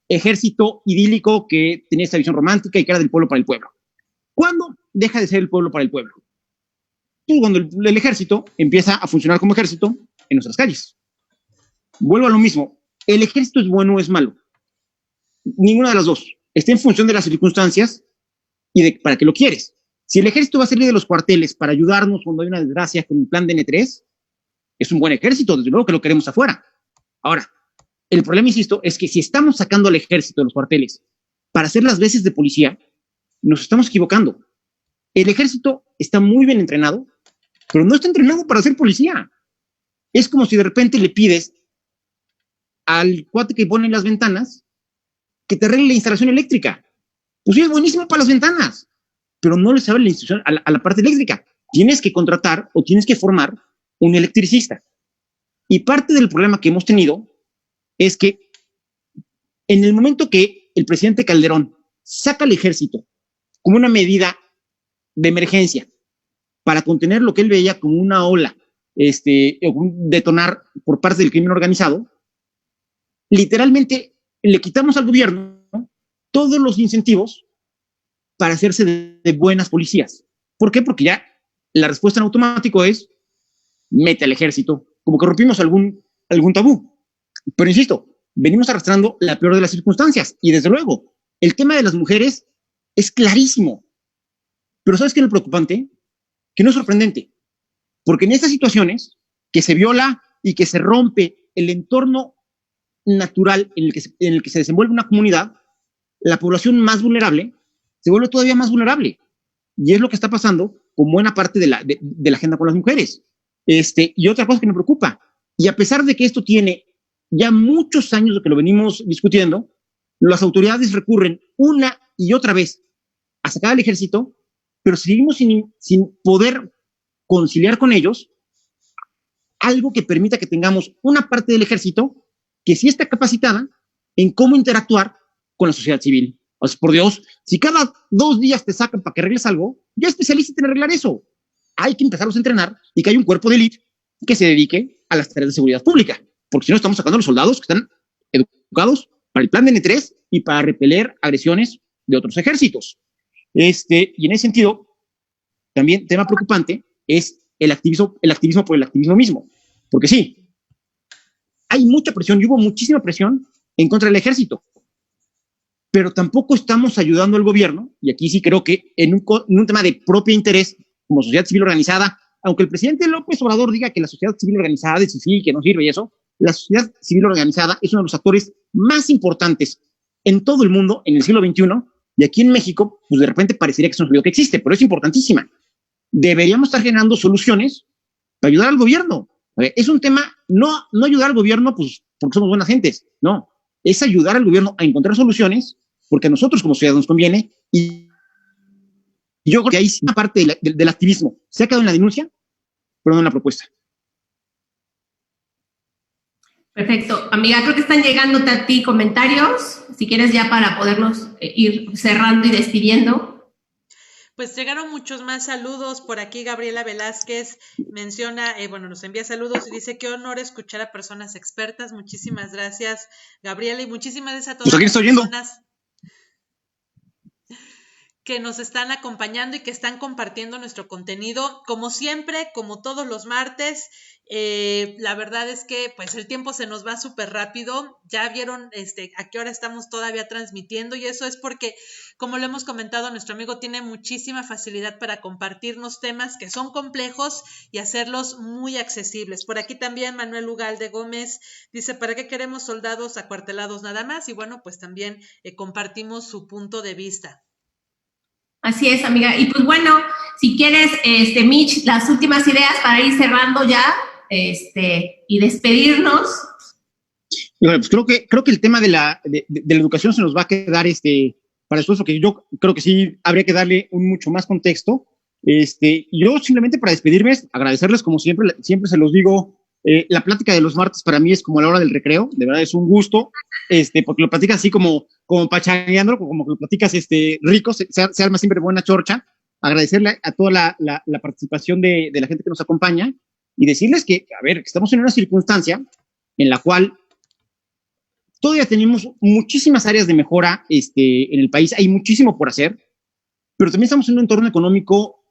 ejército idílico que tenía esta visión romántica y que era del pueblo para el pueblo. ¿Cuándo deja de ser el pueblo para el pueblo? Y cuando el ejército empieza a funcionar como ejército en nuestras calles. Vuelvo a lo mismo. ¿El ejército es bueno o es malo? Ninguna de las dos. Está en función de las circunstancias y de para qué lo quieres. Si el ejército va a salir de los cuarteles para ayudarnos cuando hay una desgracia con el plan de N3, es un buen ejército, desde luego que lo queremos afuera. Ahora, el problema, insisto, es que si estamos sacando al ejército de los cuarteles para hacer las veces de policía, nos estamos equivocando. El ejército está muy bien entrenado, pero no está entrenado para ser policía. Es como si de repente le pides al cuate que pone las ventanas que te arregle la instalación eléctrica. Pues sí, es buenísimo para las ventanas, pero no le sabe la instalación a la parte eléctrica. Tienes que contratar o tienes que formar un electricista. Y parte del problema que hemos tenido es que en el momento que el presidente Calderón saca al ejército como una medida de emergencia para contener lo que él veía como una ola, un detonar por parte del crimen organizado, literalmente le quitamos al gobierno todos los incentivos para hacerse de buenas policías. ¿Por qué? Porque ya la respuesta en automático es mete al ejército, como que rompimos algún tabú. Pero insisto, venimos arrastrando la peor de las circunstancias y desde luego, el tema de las mujeres es clarísimo. Pero ¿sabes qué es lo preocupante? Que no es sorprendente, porque en estas situaciones que se viola y que se rompe el entorno natural en el que se desenvuelve una comunidad, la población más vulnerable se vuelve todavía más vulnerable. Y es lo que está pasando con buena parte de la agenda con las mujeres. Y otra cosa que me preocupa, y a pesar de que esto tiene ya muchos años de que lo venimos discutiendo, las autoridades recurren una y otra vez a sacar al ejército, pero seguimos sin poder conciliar con ellos algo que permita que tengamos una parte del ejército que sí está capacitada en cómo interactuar con la sociedad civil. O sea, por Dios, si cada 2 días te sacan para que arregles algo, ya especialízate en arreglar eso. Hay que empezarlos a entrenar y que haya un cuerpo de élite que se dedique a las tareas de seguridad pública, porque si no estamos sacando a los soldados que están educados para el plan de N3 y para repeler agresiones de otros ejércitos. Y en ese sentido, también tema preocupante es el activismo por el activismo mismo, porque sí, hay mucha presión y hubo muchísima presión en contra del ejército, pero tampoco estamos ayudando al gobierno, y aquí sí creo que en un tema de propio interés, como sociedad civil organizada, aunque el presidente López Obrador diga que la sociedad civil organizada es difícil, que no sirve y eso, la sociedad civil organizada es uno de los actores más importantes en todo el mundo en el siglo XXI, y aquí en México, pues de repente parecería que es un ruido que existe, pero es importantísima. Deberíamos estar generando soluciones para ayudar al gobierno. Es un tema, no ayudar al gobierno pues porque somos buenas gentes, no, es ayudar al gobierno a encontrar soluciones porque a nosotros como sociedad nos conviene, y yo creo que ahí una parte del activismo se ha quedado en la denuncia, pero no en la propuesta. Perfecto. Amiga, creo que están llegándote a ti comentarios, si quieres ya para podernos ir cerrando y despidiendo. Pues llegaron muchos más saludos. Por aquí Gabriela Velázquez menciona, nos envía saludos y dice: qué honor escuchar a personas expertas. Muchísimas gracias, Gabriela, y muchísimas gracias a todas las personas que nos están acompañando y que están compartiendo nuestro contenido. Como siempre, como todos los martes, la verdad es que pues el tiempo se nos va súper rápido. Ya vieron a qué hora estamos todavía transmitiendo, y eso es porque, como lo hemos comentado, nuestro amigo tiene muchísima facilidad para compartirnos temas que son complejos y hacerlos muy accesibles. Por aquí también Manuel Ugalde Gómez dice: ¿para qué queremos soldados acuartelados nada más? Y bueno, pues también compartimos su punto de vista. Así es, amiga. Y pues bueno, si quieres, Mitch, las últimas ideas para ir cerrando ya, y despedirnos. Bueno, pues creo que el tema de la educación se nos va a quedar para después, porque yo creo que sí habría que darle un mucho más contexto. Yo simplemente para despedirme, agradecerles como siempre se los digo, la plática de los martes para mí es como la hora del recreo, de verdad es un gusto, porque lo platicas así como pachaleando, como que lo platicas rico, se arma siempre buena chorcha. Agradecerle a toda la participación de la gente que nos acompaña y decirles que, a ver, estamos en una circunstancia en la cual todavía tenemos muchísimas áreas de mejora en el país, hay muchísimo por hacer, pero también estamos en un entorno económico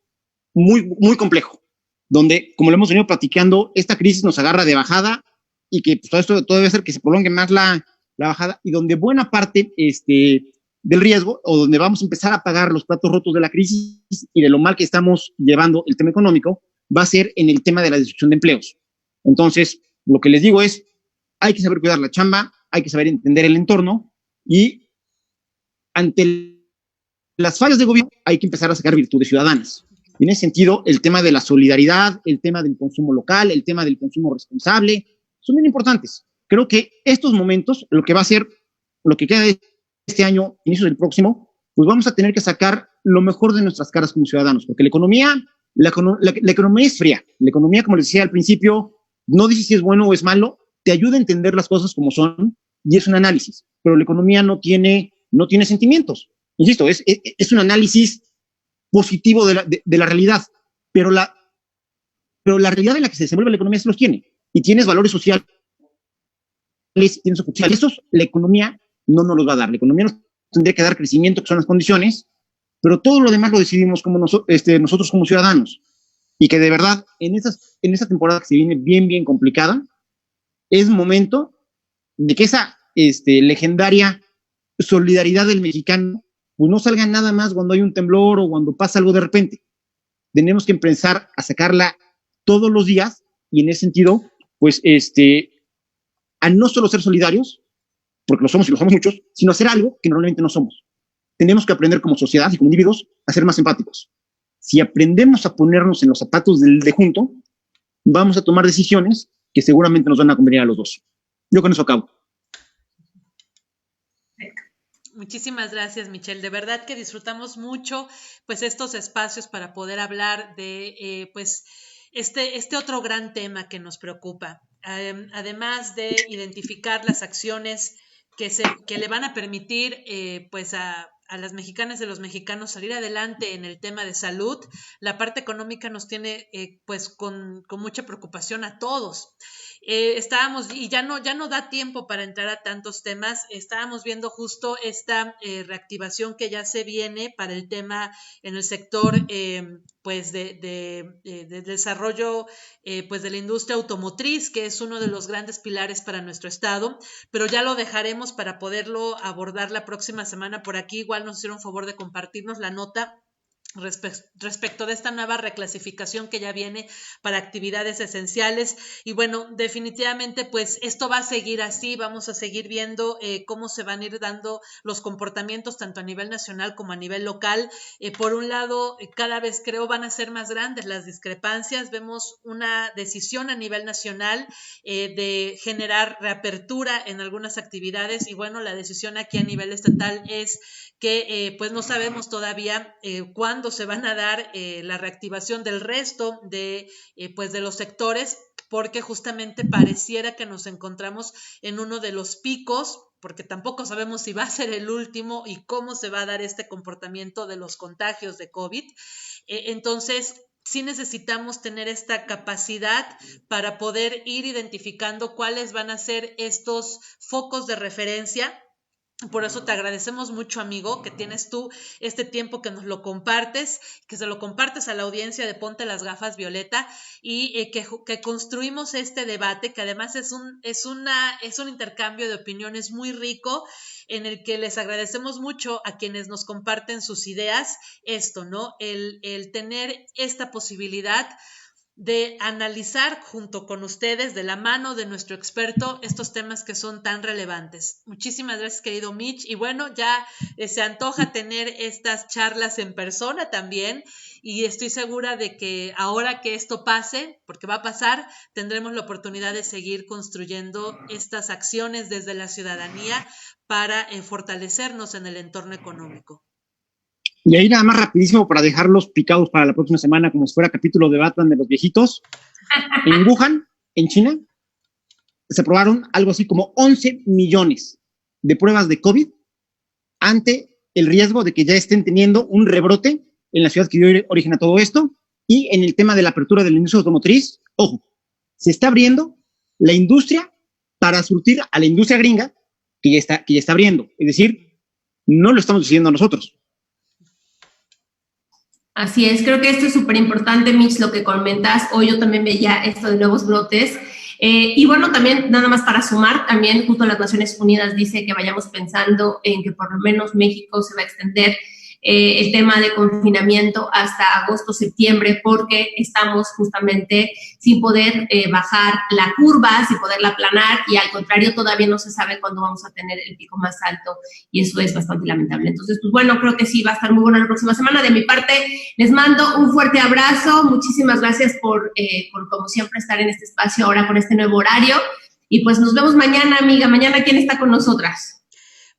muy, muy complejo, donde, como lo hemos venido platicando, esta crisis nos agarra de bajada y que pues, todo debe hacer que se prolongue más la bajada, y donde buena parte del riesgo, o donde vamos a empezar a pagar los platos rotos de la crisis y de lo mal que estamos llevando el tema económico, va a ser en el tema de la destrucción de empleos. Entonces, lo que les digo es, hay que saber cuidar la chamba, hay que saber entender el entorno, y ante las fallas de gobierno hay que empezar a sacar virtudes ciudadanas. En ese sentido, el tema de la solidaridad, el tema del consumo local, el tema del consumo responsable, son bien importantes. Creo que estos momentos, lo que va a ser, lo que queda de este año, inicio del próximo, pues vamos a tener que sacar lo mejor de nuestras caras como ciudadanos, porque la economía es fría. La economía, como les decía al principio, no dice si es bueno o es malo, te ayuda a entender las cosas como son y es un análisis, pero la economía no tiene sentimientos. Insisto, es un análisis positivo de la realidad, pero la realidad en la que se desenvuelve la economía se los tiene, y tienes valores sociales, tienes sociales, esos la economía no nos los va a dar. La economía nos tendría que dar crecimiento, que son las condiciones, pero todo lo demás lo decidimos como nosotros como ciudadanos, y que de verdad en esta temporada que se viene bien, bien complicada, es momento de que esa legendaria solidaridad del mexicano pues no salga nada más cuando hay un temblor o cuando pasa algo de repente. Tenemos que empezar a sacarla todos los días, y en ese sentido, pues, a no solo ser solidarios, porque lo somos y lo somos muchos, sino hacer algo que normalmente no somos. Tenemos que aprender como sociedad y como individuos a ser más empáticos. Si aprendemos a ponernos en los zapatos del de junto, vamos a tomar decisiones que seguramente nos van a convenir a los dos. Yo con eso acabo. Muchísimas gracias, Michelle. De verdad que disfrutamos mucho pues estos espacios para poder hablar de pues este otro gran tema que nos preocupa. Además de identificar las acciones que le van a permitir pues a las mexicanas y a los mexicanos salir adelante en el tema de salud, la parte económica nos tiene pues con mucha preocupación a todos. Estábamos, y ya no da tiempo para entrar a tantos temas, estábamos viendo justo esta reactivación que ya se viene para el tema en el sector pues de desarrollo pues de la industria automotriz, que es uno de los grandes pilares para nuestro estado, pero ya lo dejaremos para poderlo abordar la próxima semana por aquí. Igual nos hicieron favor de compartirnos la nota respecto de esta nueva reclasificación que ya viene para actividades esenciales. Y bueno, definitivamente pues esto va a seguir así, vamos a seguir viendo cómo se van a ir dando los comportamientos tanto a nivel nacional como a nivel local. Por un lado, cada vez creo van a ser más grandes las discrepancias. Vemos una decisión a nivel nacional de generar reapertura en algunas actividades, y bueno, la decisión aquí a nivel estatal es que pues no sabemos todavía cuándo se van a dar la reactivación del resto de pues de los sectores, porque justamente pareciera que nos encontramos en uno de los picos, porque tampoco sabemos si va a ser el último y cómo se va a dar este comportamiento de los contagios de COVID. Entonces, sí necesitamos tener esta capacidad para poder ir identificando cuáles van a ser estos focos de referencia Por eso te agradecemos mucho, amigo, que tienes tú este tiempo que nos lo compartes, que se lo compartes a la audiencia de Ponte las Gafas, Violeta, y que construimos este debate, que además es un intercambio de opiniones muy rico, en el que les agradecemos mucho a quienes nos comparten sus ideas, esto, ¿no? El tener esta posibilidad de analizar junto con ustedes, de la mano de nuestro experto, estos temas que son tan relevantes. Muchísimas gracias, querido Mitch. Y bueno, ya se antoja tener estas charlas en persona también, y estoy segura de que ahora que esto pase, porque va a pasar, tendremos la oportunidad de seguir construyendo estas acciones desde la ciudadanía para fortalecernos en el entorno económico. Y ahí nada más rapidísimo para dejarlos picados para la próxima semana, como si fuera capítulo de Batman de los viejitos. En Wuhan, en China, se probaron algo así como 11 millones de pruebas de COVID ante el riesgo de que ya estén teniendo un rebrote en la ciudad que dio origen a todo esto. Y en el tema de la apertura de la industria automotriz, ojo, se está abriendo la industria para surtir a la industria gringa que ya está abriendo. Es decir, no lo estamos decidiendo nosotros. Así es, creo que esto es súper importante, Mitch, lo que comentas. Hoy yo también veía esto de nuevos brotes. Y bueno, también nada más para sumar, también justo las Naciones Unidas dice que vayamos pensando en que por lo menos México se va a extender el tema de confinamiento hasta agosto, septiembre, porque estamos justamente sin poder bajar la curva, sin poderla aplanar, y al contrario todavía no se sabe cuándo vamos a tener el pico más alto, y eso es bastante lamentable. Entonces, pues bueno, creo que sí va a estar muy bueno la próxima semana. De mi parte, les mando un fuerte abrazo, muchísimas gracias por como siempre estar en este espacio ahora con este nuevo horario, y pues nos vemos mañana, amiga. Mañana, ¿quién está con nosotras?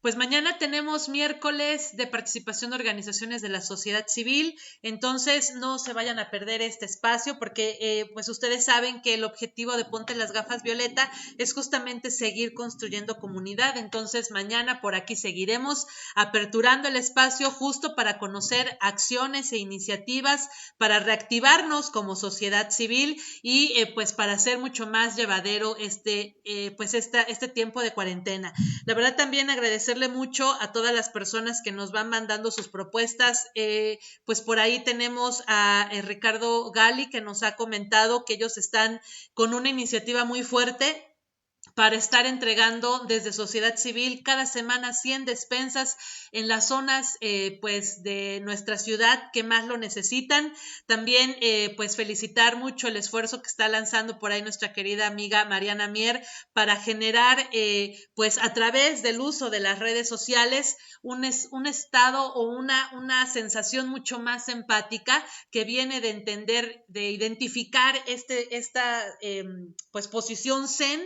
Pues mañana tenemos miércoles de participación de organizaciones de la sociedad civil, entonces no se vayan a perder este espacio, porque pues ustedes saben que el objetivo de Ponte las Gafas, Violeta, es justamente seguir construyendo comunidad. Entonces mañana por aquí seguiremos aperturando el espacio justo para conocer acciones e iniciativas para reactivarnos como sociedad civil y pues para hacer mucho más llevadero este tiempo de cuarentena. La verdad, también agradecerle mucho a todas las personas que nos van mandando sus propuestas. Pues por ahí tenemos a Ricardo Gali, que nos ha comentado que ellos están con una iniciativa muy fuerte para estar entregando desde sociedad civil cada semana 100 despensas en las zonas pues de nuestra ciudad que más lo necesitan. También pues felicitar mucho el esfuerzo que está lanzando por ahí nuestra querida amiga Mariana Mier para generar pues a través del uso de las redes sociales un estado o una sensación mucho más empática, que viene de entender, de identificar esta pues posición zen,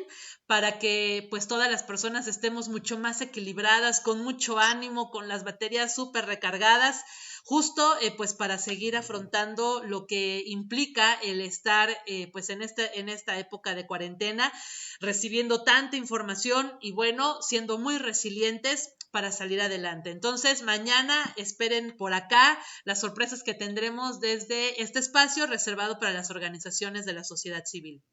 para que pues todas las personas estemos mucho más equilibradas, con mucho ánimo, con las baterías súper recargadas, justo pues para seguir afrontando lo que implica el estar pues en esta época de cuarentena, recibiendo tanta información y bueno, siendo muy resilientes para salir adelante. Entonces mañana esperen por acá las sorpresas que tendremos desde este espacio reservado para las organizaciones de la sociedad civil.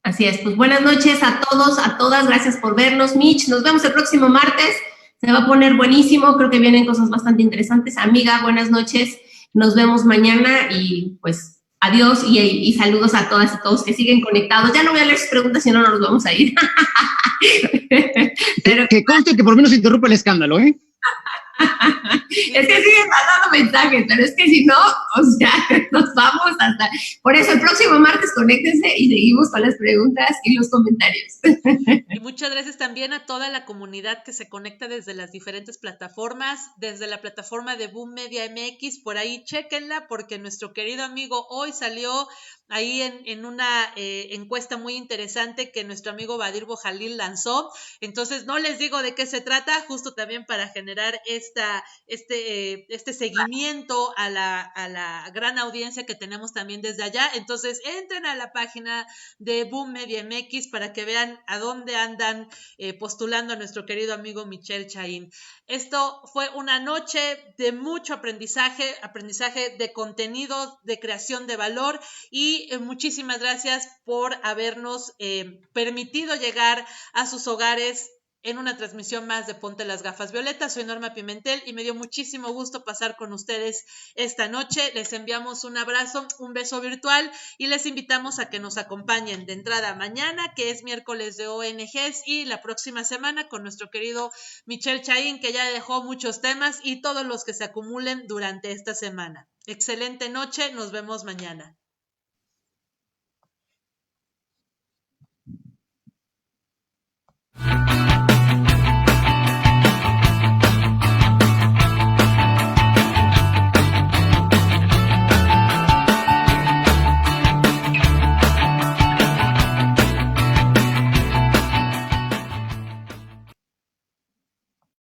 Así es, pues buenas noches a todos, a todas, gracias por vernos, Mitch, nos vemos el próximo martes, se va a poner buenísimo, creo que vienen cosas bastante interesantes. Amiga, buenas noches, nos vemos mañana y pues adiós y saludos a todas y todos que siguen conectados. Ya no voy a leer sus preguntas, si no nos vamos a ir. Pero que conste que por mí no se interrumpe el escándalo, ¿eh? Es que siguen mandando mensajes, pero es que si no, o sea, nos vamos hasta... Por eso, el próximo martes conéctense y seguimos con las preguntas y los comentarios. Y muchas gracias también a toda la comunidad que se conecta desde las diferentes plataformas, desde la plataforma de Boom Media MX, por ahí chéquenla, porque nuestro querido amigo hoy salió ahí en una encuesta muy interesante que nuestro amigo Badir Bojalil lanzó. Entonces no les digo de qué se trata, justo también para generar este seguimiento a la gran audiencia que tenemos también desde allá. Entonces entren a la página de Boom Media MX para que vean a dónde andan postulando a nuestro querido amigo Michel Chaín. Esto fue una noche de mucho aprendizaje de contenido, de creación de valor, y muchísimas gracias por habernos permitido llegar a sus hogares en una transmisión más de Ponte las Gafas Violeta. Soy Norma Pimentel y me dio muchísimo gusto pasar con ustedes esta noche. Les enviamos un abrazo, un beso virtual y les invitamos a que nos acompañen de entrada mañana, que es miércoles de ONGs, y la próxima semana con nuestro querido Michel Chaín, que ya dejó muchos temas, y todos los que se acumulen durante esta semana. Excelente noche, nos vemos mañana.